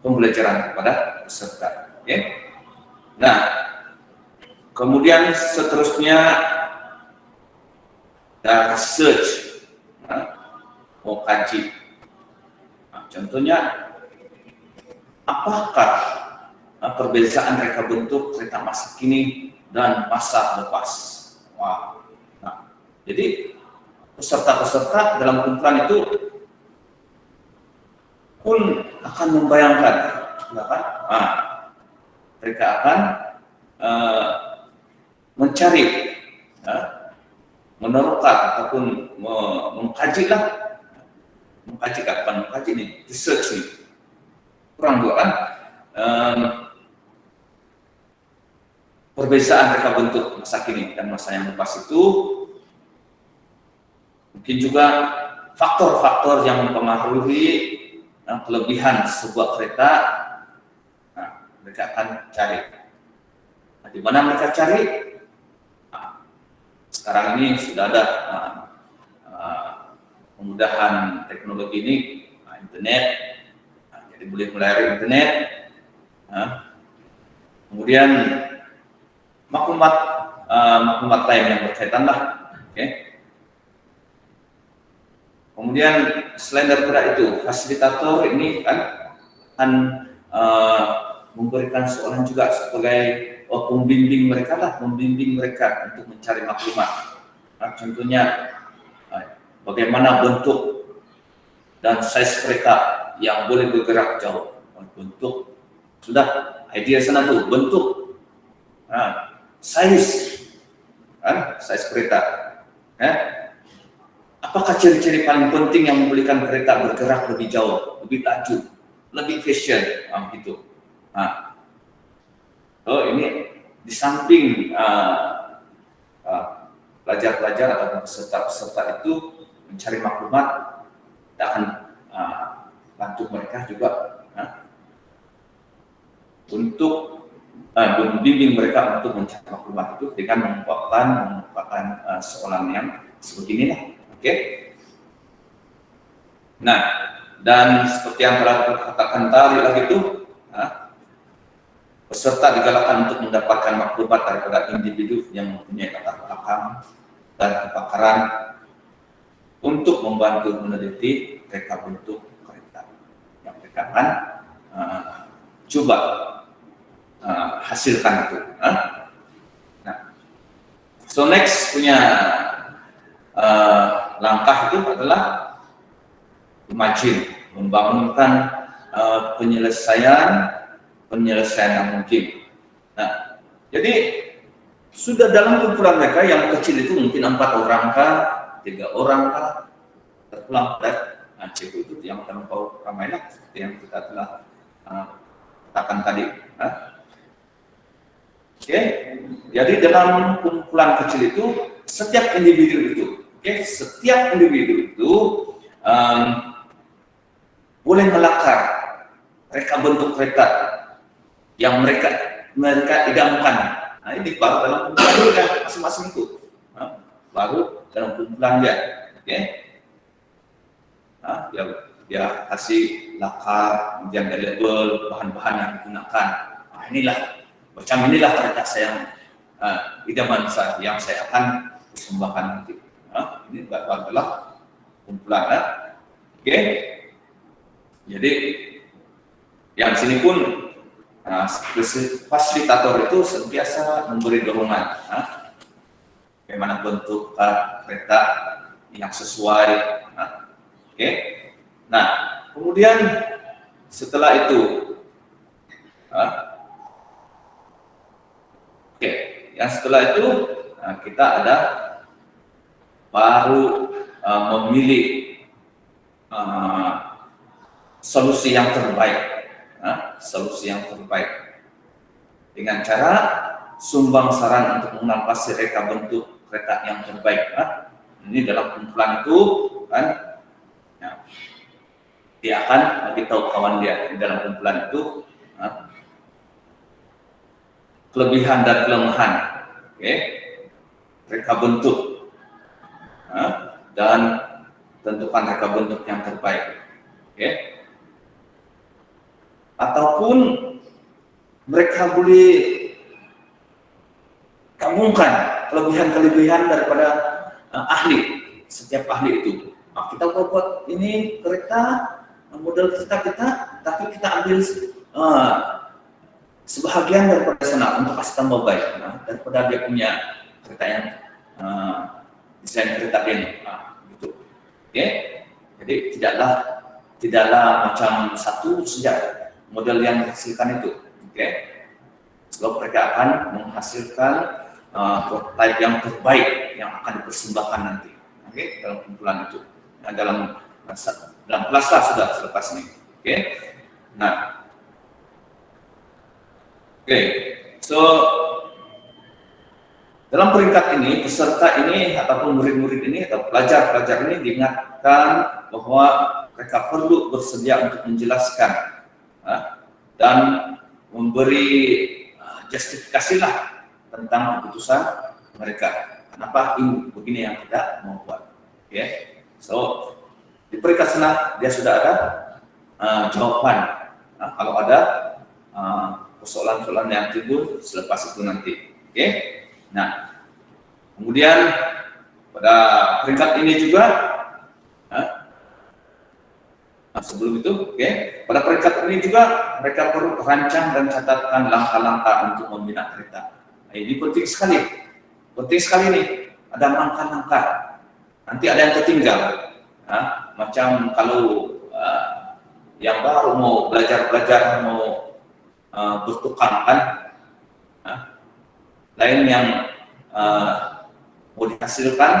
Speaker 3: pembelajaran kepada peserta. Nah, kemudian seterusnya research, mau kaji. Contohnya, apakah perbedaan reka bentuk kereta masa kini dan masa lepas? Jadi peserta-peserta dalam kumpulan itu pun akan membayangkan, mereka akan mencari, meneroka ataupun mengkaji nih, research nih, kurang dua kan, perbedaan reka bentuk masa kini dan masa yang lepas itu, mungkin juga faktor-faktor yang mempengaruhi kelebihan sebuah kereta. Mereka akan cari. Di mana mereka cari? Sekarang ini sudah ada kemudahan teknologi ini, internet, jadi boleh melayari internet. Kemudian maklumat lain yang berkaitan lah. Kemudian selain daripada itu, fasilitator ini kan akan memberikan soalan juga sebagai pembimbing mereka untuk mencari maklumat. Contohnya, bagaimana bentuk dan size kereta yang boleh bergerak jauh. Bentuk sudah, idea sana tuh, bentuk, size kereta. Apakah ciri-ciri paling penting yang membolehkan kereta bergerak lebih jauh, lebih laju, lebih fashion, gitu. Ini di samping pelajar-pelajar atau peserta-peserta itu mencari maklumat, kita akan bantu mereka juga untuk membimbing mereka untuk mencari maklumat itu dengan mengumpulkan soalan yang sebeginilah. Nah, dan seperti yang telah dikatakan tadi lagi itu, peserta digalakkan untuk mendapatkan maklumat daripada individu yang mempunyai latar belakang dan kepakaran untuk membantu meneliti reka bentuk kereta yang mereka akan coba hasilkan itu. Nah, so next punya langkah itu adalah imagine, membangunkan penyelesaian yang mungkin. Nah, jadi sudah dalam kumpulan mereka yang kecil itu mungkin 4 orang kah, 3 orang kah, terpulang pada C itu yang terlampau ramai lah, seperti yang kita telah katakan tadi. Oke, jadi dalam kumpulan kecil itu setiap individu itu, setiap individu itu boleh melakar reka bentuk reka yang mereka idamkan. Nah, ini baru dalam kumpulan dia masing-masing itu, baru dalam kumpulan dia. Oke, dia kasih lakar, kemudian dia label bahan-bahan yang digunakan. Nah, inilah reka saya idaman saya yang saya akan persembahkan nanti. Ini adalah kumpulan. Oke, jadi yang sini pun fasilitator itu sentiasa memberi dorongan, bagaimana bentuk kereta yang sesuai. Oke, nah kemudian setelah itu, setelah itu kita ada baru memilih solusi yang terbaik. Solusi yang terbaik dengan cara sumbang saran untuk mengatasi reka bentuk kereta yang terbaik. Ini dalam kumpulan itu kan, dia akan beritahu kawan dia di dalam kumpulan itu kelebihan dan kelemahan, reka bentuk, dan tentukan reka bentuk yang terbaik. Ataupun mereka boleh gabungkan kelebihan-kelebihan daripada setiap ahli itu. Kita buat ini kereta model kita, tapi kita ambil sebahagian daripada sana untuk kasih tambah baik, daripada dia punya kereta yang desain kereta ini, gitu. Jadi tidaklah macam satu saja model yang dihasilkan itu, sebab mereka akan menghasilkan prototipe yang terbaik yang akan dipersembahkan nanti, dalam kumpulan itu, dalam kelas lah sudah selepas ini, Nah, so dalam peringkat ini peserta ini ataupun murid-murid ini atau pelajar-pelajar ini diingatkan bahwa mereka perlu bersedia untuk menjelaskan dan memberi justifikasi lah tentang keputusan mereka. Kenapa ini begini yang kita mau buat? So di peringkat sana dia sudah ada jawaban. Kalau ada persoalan-persoalan yang timbul selepas itu nanti. Nah, kemudian pada peringkat ini juga sebelum itu, pada peringkat ini juga mereka perlu rancang dan catatkan langkah-langkah untuk membina kereta. Nah, ini penting sekali nih. Ada langkah-langkah. Nanti ada yang tertinggal. Macam kalau yang baru mau belajar mau bertukang kan, lain yang mau dihasilkan,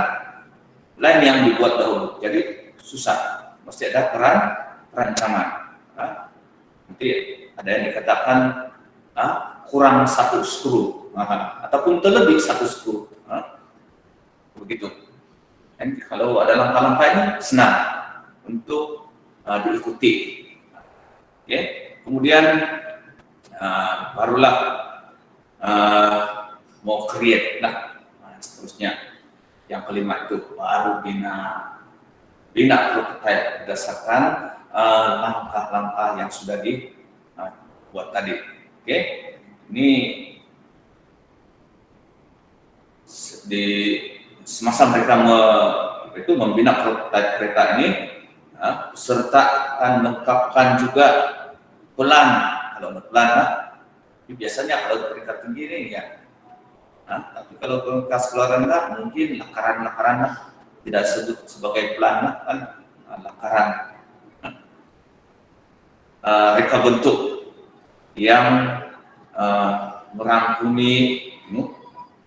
Speaker 3: lain yang dibuat dahulu. Jadi susah. Mesti ada perancangan. Nanti ada yang dikatakan kurang 1 skru, ataupun terlebih 1 skru. Begitu. Dan kalau ada langkah-langkah ini senang untuk diikuti. Kemudian barulah mau create lah, seterusnya. Yang kelima itu baru bina prototipe berdasarkan langkah-langkah yang sudah dibuat tadi. Ini di semasa mereka membina prototipe kereta ini, peserta akan lengkapkan juga pelan kalau ada plan lah. Tapi biasanya kalau di peringkat tinggi ini ya. Tapi kalau peringkat sekolah rendah mungkin lakaran-lakaran lah, tidak disebut sebagai plan lah kan, lakaran. Reka bentuk yang merangkumi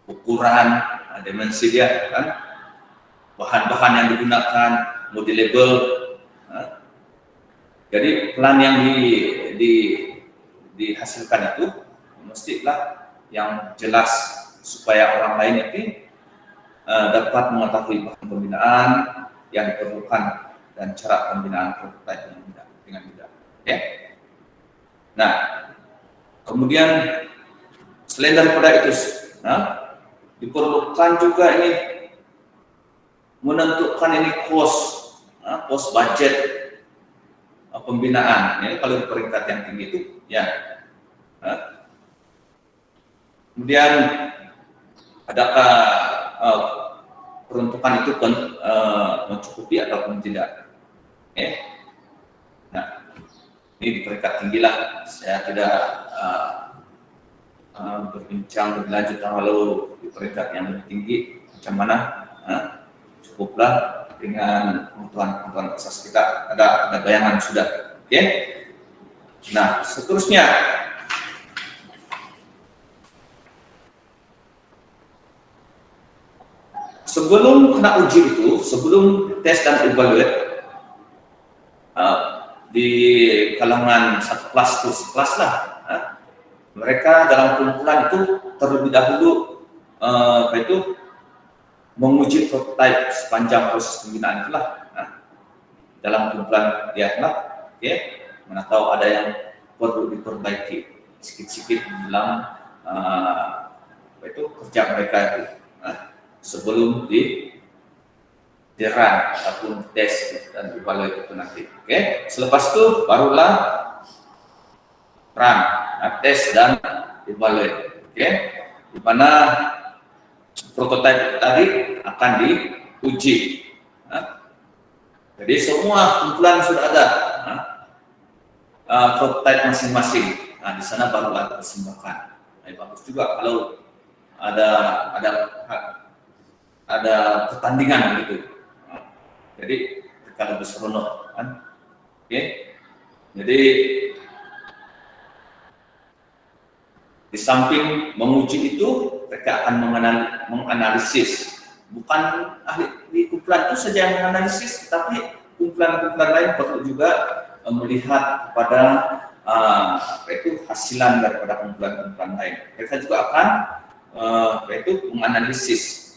Speaker 3: ukuran, dimensi dia kan, bahan-bahan yang digunakan, modelable. Jadi plan yang dihasilkan itu mestilah yang jelas supaya orang lain itu dapat mengetahui bahan pembinaan yang diperlukan dan cara pembinaan prototipe dengan mudah. Ya. Nah, kemudian selain daripada itu, diperlukan juga ini menentukan ini cost budget pembinaan. Ini kalau di peringkat yang tinggi itu, ya. Kemudian adakah peruntukan itu mencukupi ataupun tidak? Nah, ini di peringkat tinggi lah. Saya tidak berbincang lebih lanjut kalau di peringkat yang lebih tinggi macam mana. Cukuplah dengan kebutuhan asas kita, ada bayangan sudah. Oke. Nah, seterusnya sebelum kena uji itu, sebelum tes dan evaluate, di kalangan satu kelas itu sekelas lah, mereka dalam kumpulan itu terlebih dahulu menguji prototipe sepanjang proses pembinaan itulah. Dalam kumpulan dia lah, mana tahu ada yang perlu diperbaiki sedikit-sedikit dalam kerja mereka itu sebelum di-run ataupun tes dan evaluate itu nanti. Selepas itu barulah run, tes dan evaluate. Di mana prototipe tadi akan diuji. Jadi semua kumpulan sudah ada prototipe masing-masing. Di sana barulah persembahkan. Bagus juga kalau ada pertandingan gitu. Jadi kalau lebih seronok kan. Jadi di samping menguji itu, mereka akan menganalisis. Bukan ahli di kumpulan itu saja yang menganalisis, tetapi kumpulan-kumpulan lain perlu juga melihat kepada hasilan daripada kumpulan-kumpulan lain. Mereka juga akan menganalisis.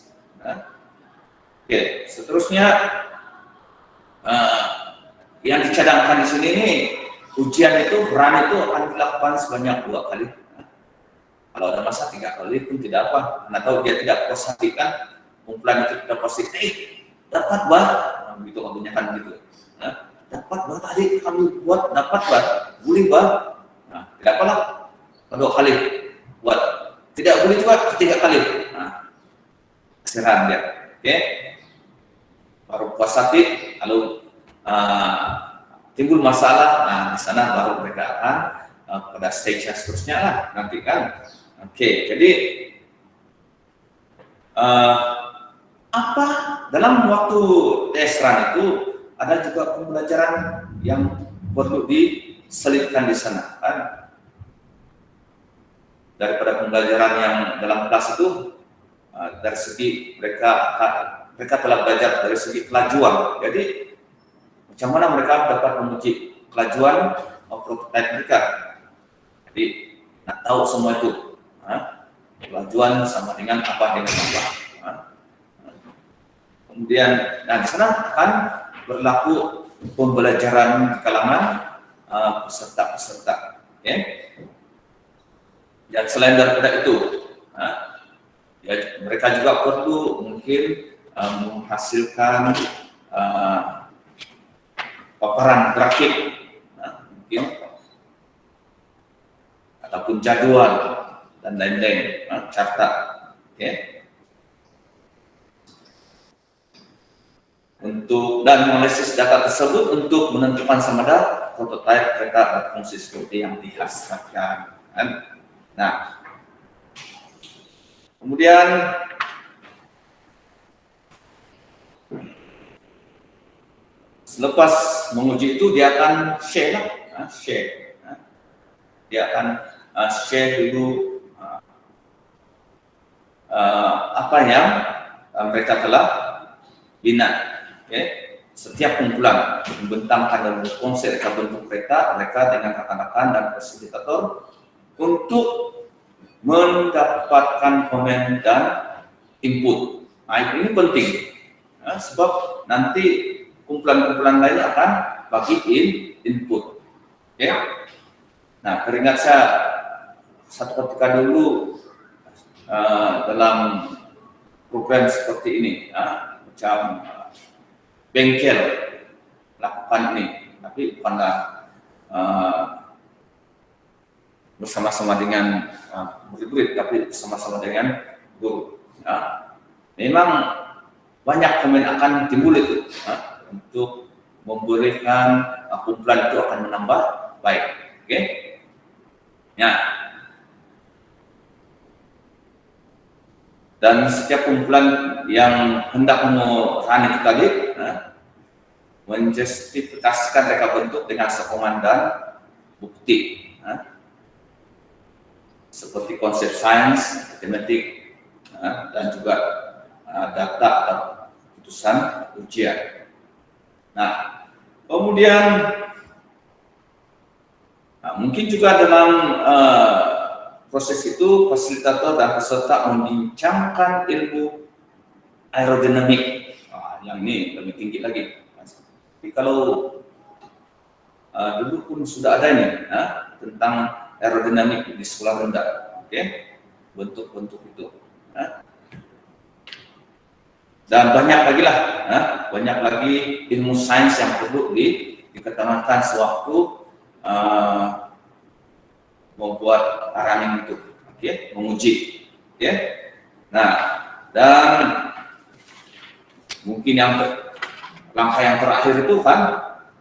Speaker 3: Seterusnya yang dicadangkan di sini nih, ujian itu run itu akan dilakukan sebanyak 2 kali. Kalau ada masa 3 kali pun tidak apa. Karena tahu dia tidak puas hati kan, kumpulan itu tidak positif. Dapat bah, begitu kebanyakan begitu. Dapat bah tadi kami buat, dapat bah, boleh bah. Tidak apalah, 2 kali buat. Tidak boleh juga 3 kali. Kesiran dia. Baru puas hati, lalu timbul masalah. Di sana baru mereka akan pada stage yang seterusnya lah nanti kan. Jadi apa dalam waktu tes run itu ada juga pembelajaran yang perlu diselipkan di sana kan. Daripada pembelajaran yang dalam kelas itu dari segi mereka telah belajar dari segi kelajuan. Jadi macam mana mereka dapat menguji kelajuan prototipe mereka. Jadi nak tahu semua itu. Kelajuan sama dengan apa. Kemudian, di sana akan berlaku pembelajaran di kalangan peserta-peserta. Dan selain daripada itu, mereka juga perlu mungkin menghasilkan paparan grafik, mungkin ataupun jadwal dan lain-lain, catat. Untuk dan menganalisis data tersebut untuk menentukan sama ada prototipe kereta berfungsi seperti yang dihasratkan. Kan? Nah, kemudian selepas menguji itu dia akan share lah, share. Dia akan share dulu apa yang mereka telah bina. Okay? Setiap kumpulan membentangkan dalam konsep reka bentuk kereta mereka dengan rekan-rekan dan fasilitator untuk mendapatkan komen dan input. Nah, ini penting sebab nanti kumpulan-kumpulan lain akan bagi input. Okay? Nah, teringat saya satu ketika dulu dalam program seperti ini, macam bengkel lakukan ini, tapi bukanlah bersama-sama dengan murid-murid, tapi bersama-sama dengan guru. Memang banyak komen akan timbul itu untuk membolehkan kumpulan itu akan menambah baik. Oke? Ya. Dan setiap kumpulan yang hendak merani itu tadi menjustifikasikan reka bentuk dengan sokongan dan bukti, seperti konsep sains, matematik, dan juga data atau putusan ujian. Nah, kemudian mungkin juga dalam proses itu fasilitator dan peserta membincangkan ilmu aerodinamik. Yang ini lebih tinggi lagi. Tapi kalau dulu pun sudah ada ini tentang aerodinamik di sekolah rendah, oke? Bentuk-bentuk itu. Dan banyak lagi lah, banyak lagi ilmu sains yang perlu diketengahkan sewaktu membuat running itu, menguji, Nah, dan mungkin langkah yang terakhir itu kan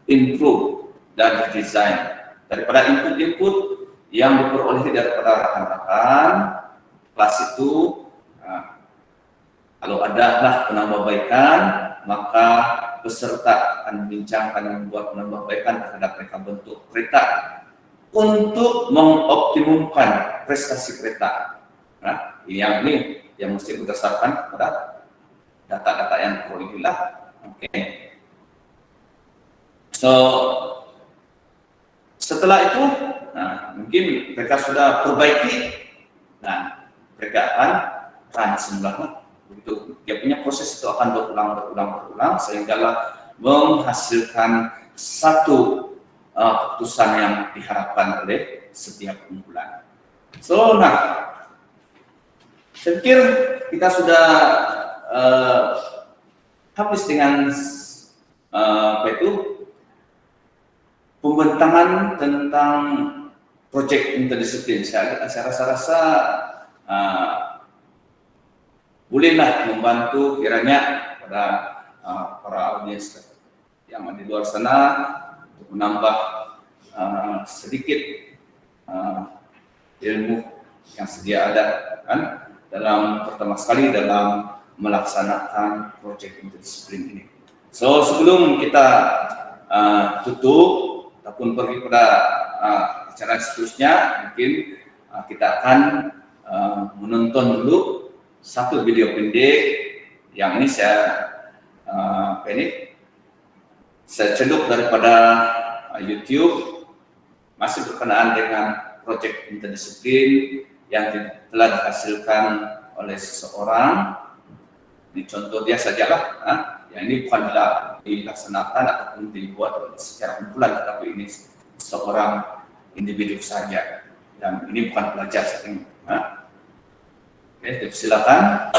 Speaker 3: improve dan design daripada input-input yang diperoleh daripada rekan-rekan kelas itu. Kalau ada penambahbaikan, maka peserta akan membincangkan membuat penambahbaikan terhadap reka bentuk kereta untuk mengoptimumkan prestasi kereta. Nah, ini yang mesti berdasarkan pada data-data yang diperoleh lah. Oke. So, setelah itu, mungkin mereka sudah perbaiki, mereka akan run semula. Begitu, dia punya proses itu akan berulang sehingga menghasilkan satu keputusan yang diharapkan oleh setiap kumpulan. So, saya pikir kita sudah habis dengan pembentangan tentang proyek interdisiplin. Saya rasa bolehlah membantu kiranya pada para audiens yang ada di luar sana untuk menambah sedikit ilmu yang sedia ada dalam pertama sekali dalam melaksanakan proyek interdisiplin ini. So, sebelum kita tutup ataupun pergi pada acara seterusnya, mungkin kita akan menonton dulu satu video pendek yang ini saya cedup daripada YouTube, masih berkenaan dengan proyek interdisiplin yang telah dihasilkan oleh seseorang. Ini contoh dia sajalah, yang ini bukanlah dilaksanakan ataupun dibuat secara kumpulan, tetapi ini seorang individu saja, dan ini bukan pelajar setting. Oke, silakan.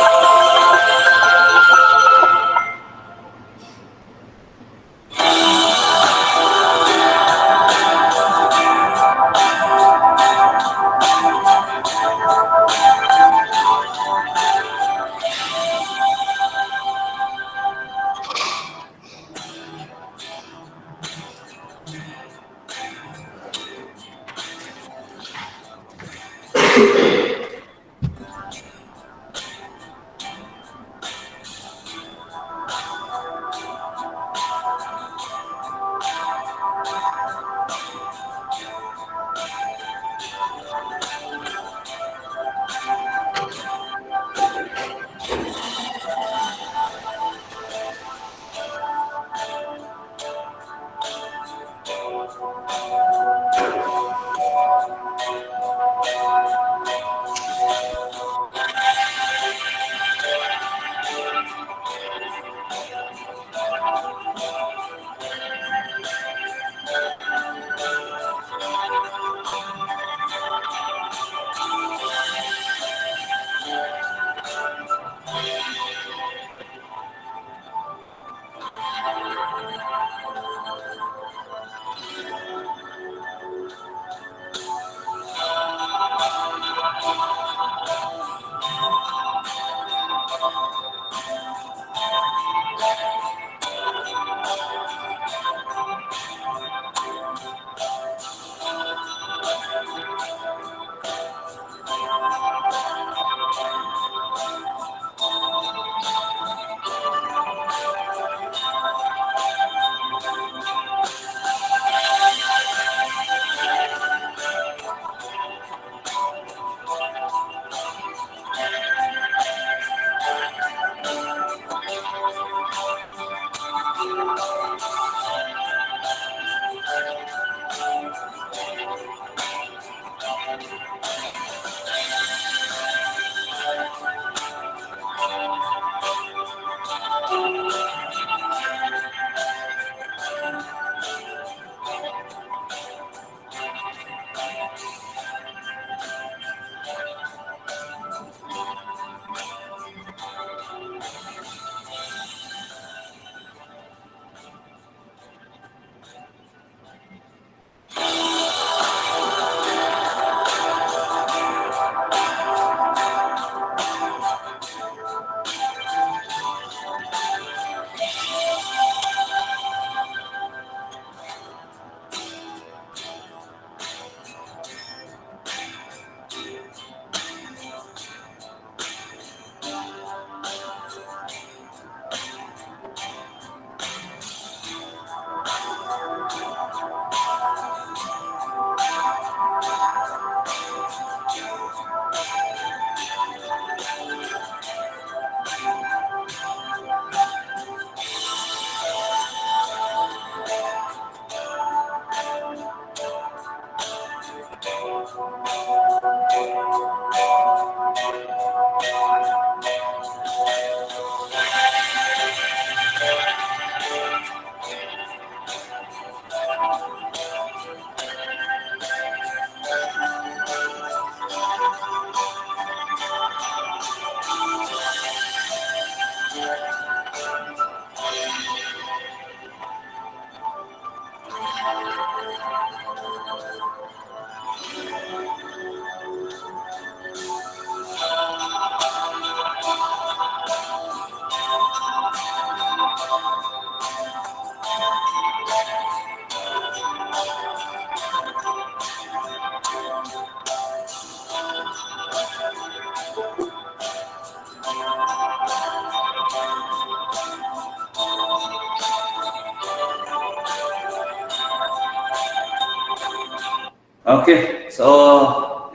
Speaker 3: Oke, so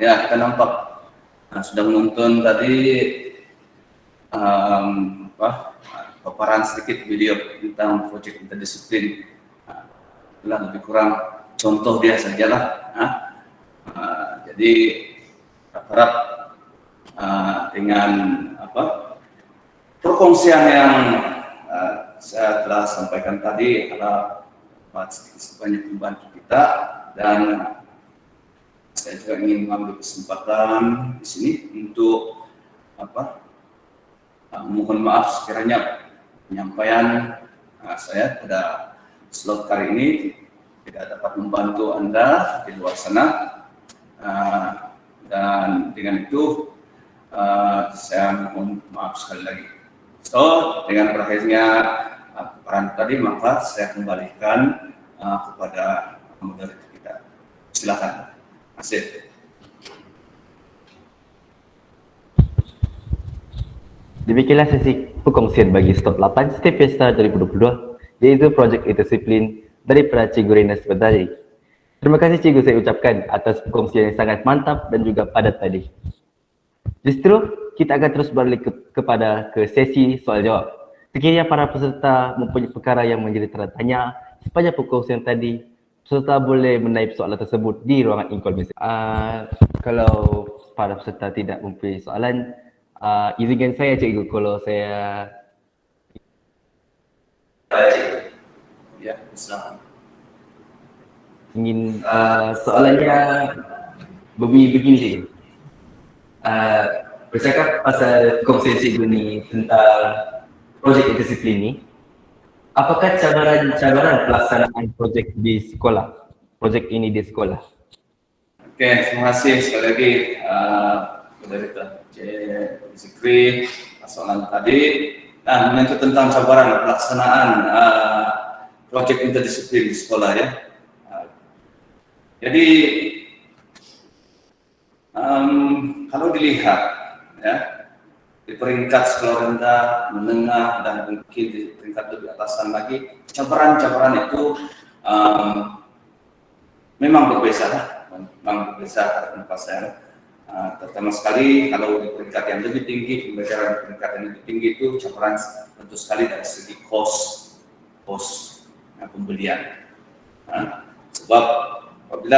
Speaker 3: ya kita nampak sudah menonton tadi paparan sedikit video tentang proyek interdisiplin. Itulah lebih kurang contoh dia sajalah. Jadi harap dengan perkongsian yang saya telah sampaikan tadi adalah sebanyak membantu kita, dan saya juga ingin mengambil kesempatan di sini untuk mohon maaf sekiranya penyampaian saya pada slot kali ini tidak dapat membantu Anda di luar sana, dan dengan itu saya mohon maaf sekali lagi. So, dengan berakhirnya peran tadi, maka saya kembalikan kepada moderator kita. Silakan. Terima kasih.
Speaker 1: Demikianlah sesi perkongsian bagi stop 8 setiap Fiesta 2022, iaitu projek interdisiplin daripada Cikgu Rina sebentar tadi. Terima kasih Cikgu saya ucapkan atas perkongsian yang sangat mantap dan juga padat tadi. Justru kita akan terus balik kepada sesi soal jawab. Sekiranya para peserta mempunyai perkara yang menjadi tanda tanya sepanjang perkongsian tadi, peserta boleh menaip soalan tersebut di ruangan informasi. Kalau para peserta tidak mempunyai soalan, izinkan saya Cikgu kalau saya
Speaker 3: Ya, bisa.
Speaker 1: ingin soalannya berbunyi begini Cikgu. Bercakap pasal perkongsian Cikgu ni tentang projek interdisiplin ni, apakah cabaran pelaksanaan projek di sekolah? Projek ini di sekolah.
Speaker 3: Oke, terima kasih sekali lagi Moderator Zikri soalan tadi. Nah, mengenai tentang cabaran pelaksanaan projek interdisiplin di sekolah ya. Jadi kalau dilihat ya di peringkat sekolah rendah, menengah dan mungkin di peringkat lebih atasan lagi, cabaran-cabaran itu memang berbeza, kenapa saya terutama sekali kalau di peringkat yang lebih tinggi, pembelajaran di peringkat yang lebih tinggi itu cabaran tentu sekali dari segi cost pembelian. Sebab apabila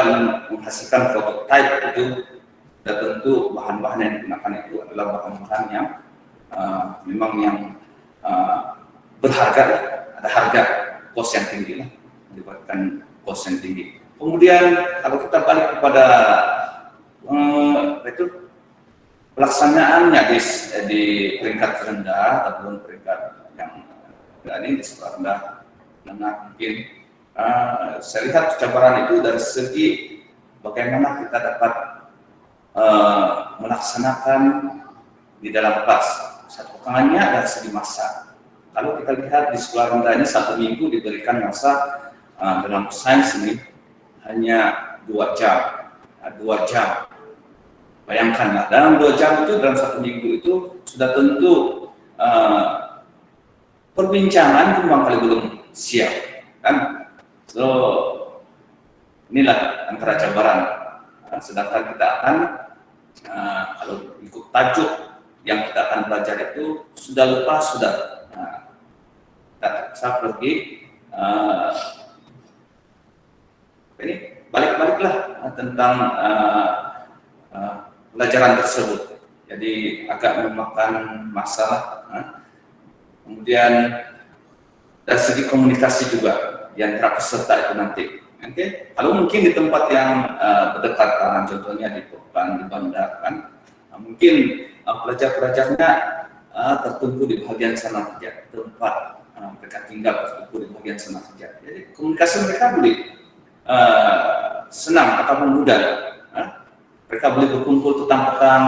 Speaker 3: menghasilkan prototipe itu sudah tentu bahan-bahan yang digunakan itu adalah bahan-bahan yang memang yang berharga, ada harga cost yang tinggi lah, melibatkan cost yang tinggi. Kemudian kalau kita balik kepada itu pelaksanaannya di peringkat rendah ataupun peringkat yang ini di sekolah rendah menengah mungkin saya lihat cabaran itu dari segi bagaimana kita dapat melaksanakan di dalam kelas. Satu tangannya dari segi masa. Kalau kita lihat di sekolah rendah ini 1 minggu diberikan masa dalam sains ini hanya 2 jam. 2 jam. Bayangkanlah dalam 2 jam itu dalam 1 minggu itu sudah tentu perbincangan itu memang kali belum siap kan. So inilah antara cabaran. Sedangkan kita akan kalau ikut tajuk yang kita akan belajar itu sudah lepas sudah kita pergi ini balik-baliklah tentang pelajaran tersebut. Jadi agak memakan masa. Kemudian dari segi komunikasi juga yang antara peserta itu nanti. Okay. Kalau mungkin di tempat yang berdekatan, contohnya di Popan, di Bandar kan, mungkin pelajar-pelajarnya tertumpu di bagian sana saja, tempat mereka tinggal tertumpu di bagian sana saja. Jadi komunikasi mereka boleh senang ataupun mudah. Mereka boleh berkumpul petang-petang,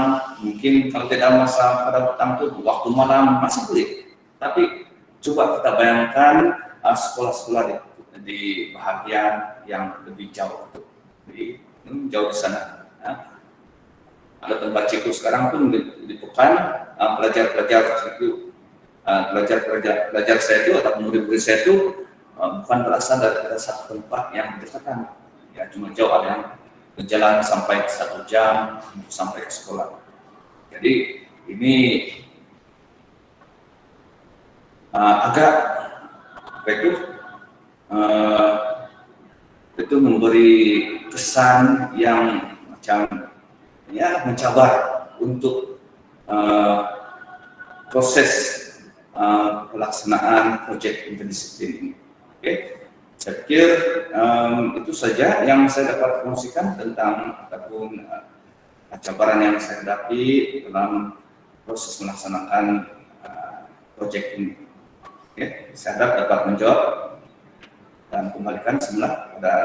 Speaker 3: mungkin kalau tidak masa pada petang itu waktu malam masih boleh. Tapi coba kita bayangkan sekolah-sekolah di bahagian yang lebih jauh, jauh di sana. Ada tempat cikgu sekarang pun di Pekan, pelajar-pelajar saya itu atau murid-murid saya itu bukan berasal dari satu tempat yang berdekatan, ya cuma jauh, ada yang berjalan sampai 1 jam untuk sampai ke sekolah. Jadi ini agak itu memberi kesan yang macam ya mencabar untuk proses pelaksanaan proyek interdisiplin ini. Oke, saya pikir itu saja yang saya dapat kongsikan tentang ataupun cabaran yang saya hadapi dalam proses melaksanakan proyek ini. Oke, saya harap dapat menjawab dan kembalikan semula pada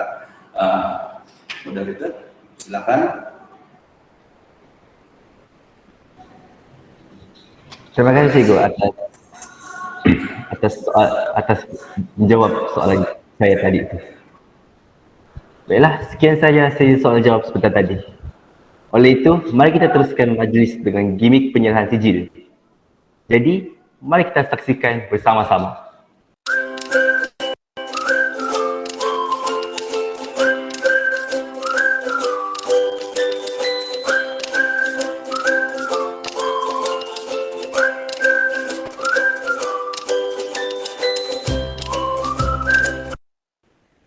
Speaker 3: moderator. Silakan.
Speaker 1: Terima kasih Cikgu atas menjawab soalan saya tadi itu. Baiklah, sekian saja sesi soal jawab sebentar tadi. Oleh itu, mari kita teruskan majlis dengan gimik penyerahan sijil. Jadi, mari kita saksikan bersama-sama.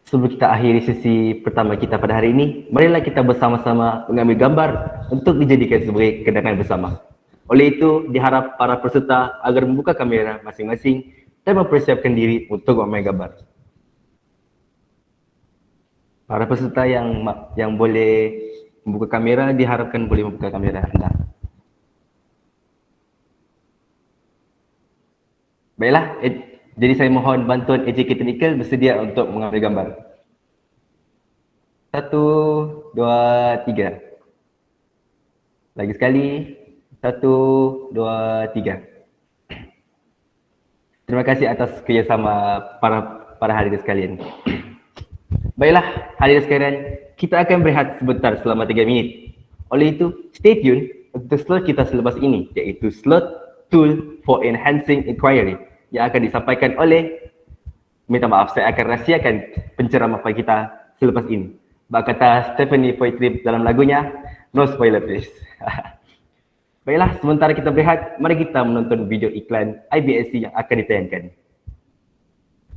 Speaker 1: Sebelum kita akhiri sesi pertama kita pada hari ini, marilah kita bersama-sama mengambil gambar untuk dijadikan sebagai kenangan bersama. Oleh itu, diharap para peserta agar membuka kamera masing-masing dan mempersiapkan diri untuk mengambil gambar. Para peserta yang boleh membuka kamera, diharapkan boleh membuka kamera anda. Baiklah, jadi saya mohon bantuan AJK Technical bersedia untuk mengambil gambar. 1, 2, 3. Lagi sekali. 1, 2, 3. Terima kasih atas kerjasama para hadirin sekalian. Baiklah, hadirin sekalian, kita akan berehat sebentar selama 3 minit. Oleh itu, stay tune untuk slot kita selepas ini, iaitu slot Tool for Enhancing Inquiry yang akan disampaikan oleh, minta maaf, saya akan rahsiakan penceramah kita selepas ini. Bak kata Stephanie Poitry dalam lagunya, no spoiler please. Baiklah, sementara kita berehat, mari kita menonton video iklan IBSC yang akan ditayangkan.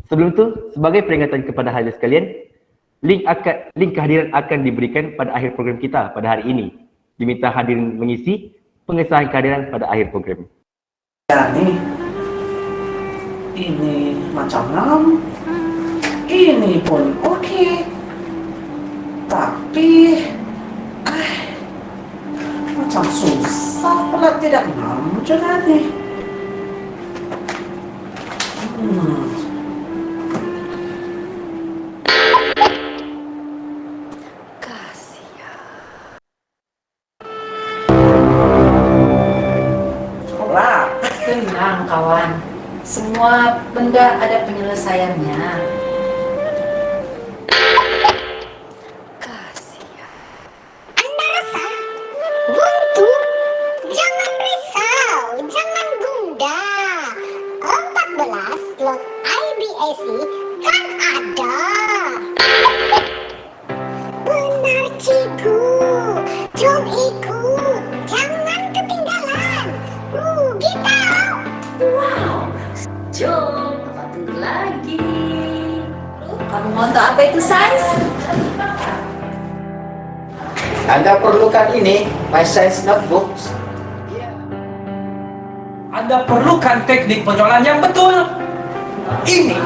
Speaker 1: Sebelum itu, sebagai peringatan kepada hadirin sekalian, link kehadiran akan diberikan pada akhir program kita pada hari ini. Diminta hadirin mengisi pengesahan kehadiran pada akhir program.
Speaker 4: Ya nih, ini macam 6, ini pun oke. Tapi macam susah pula tidak mau juga nih. Sekolah.
Speaker 5: Tenang kawan, semua benda ada penyelesaiannya.
Speaker 6: slot IBSC kan ada. Benar cikgu, jom ikut, jangan ketinggalan. Kita.
Speaker 5: Wow, jom satu lagi. Kamu mau tahu apa itu sains?
Speaker 4: Anda perlukan ini, My Science Notebooks.
Speaker 7: Anda perlukan teknik penjualan yang betul. Ini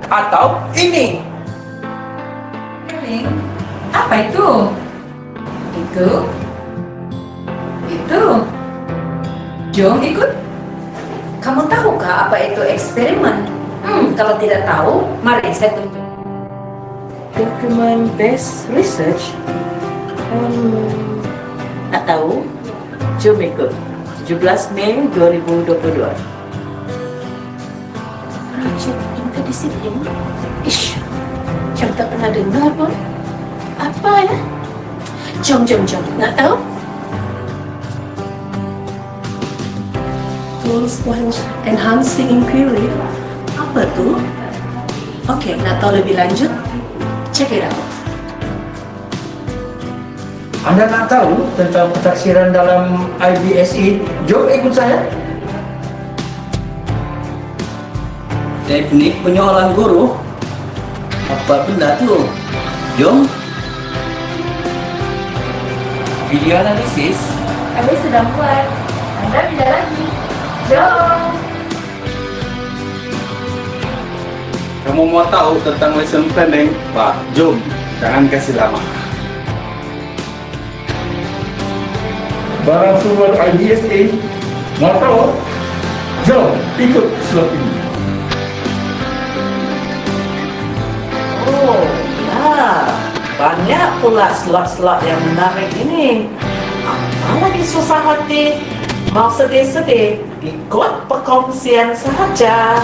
Speaker 7: atau ini.
Speaker 5: Kering. Apa itu? Itu. Jom ikut. Kamu tahukah apa itu eksperimen? Kalau tidak tahu, mari saya tunjuk.
Speaker 4: Document based research. Tak tahu. Jom ikut. 17 Mei 2022.
Speaker 5: Project interdisiplin. Ish, macam tak pernah dengar pun. Apa ya? Jom. Nak tahu?
Speaker 8: Tools for Enhancing Inquiry. Apa tu? Okey, nak tahu lebih lanjut? Check it out.
Speaker 7: Anda nak tahu tentang pentaksiran dalam IBSE? Jom ikut saya.
Speaker 4: Teknik penyoalan guru. Apa benda tu? Jom.
Speaker 7: Video analisis.
Speaker 5: Kami sedang buat. Anda tidak lagi. Jom.
Speaker 3: Kamu mau tahu tentang lesson planning? Pak, jom. Jangan kasih lama.
Speaker 7: Barang sumber IBSE. Mau tahu? Jom ikut slot ini.
Speaker 4: Oh, ya. Banyak pula slot-slot yang menarik ini. Apa lagi susah hati? Mau sedih-sedih? Ikut perkongsian sahaja.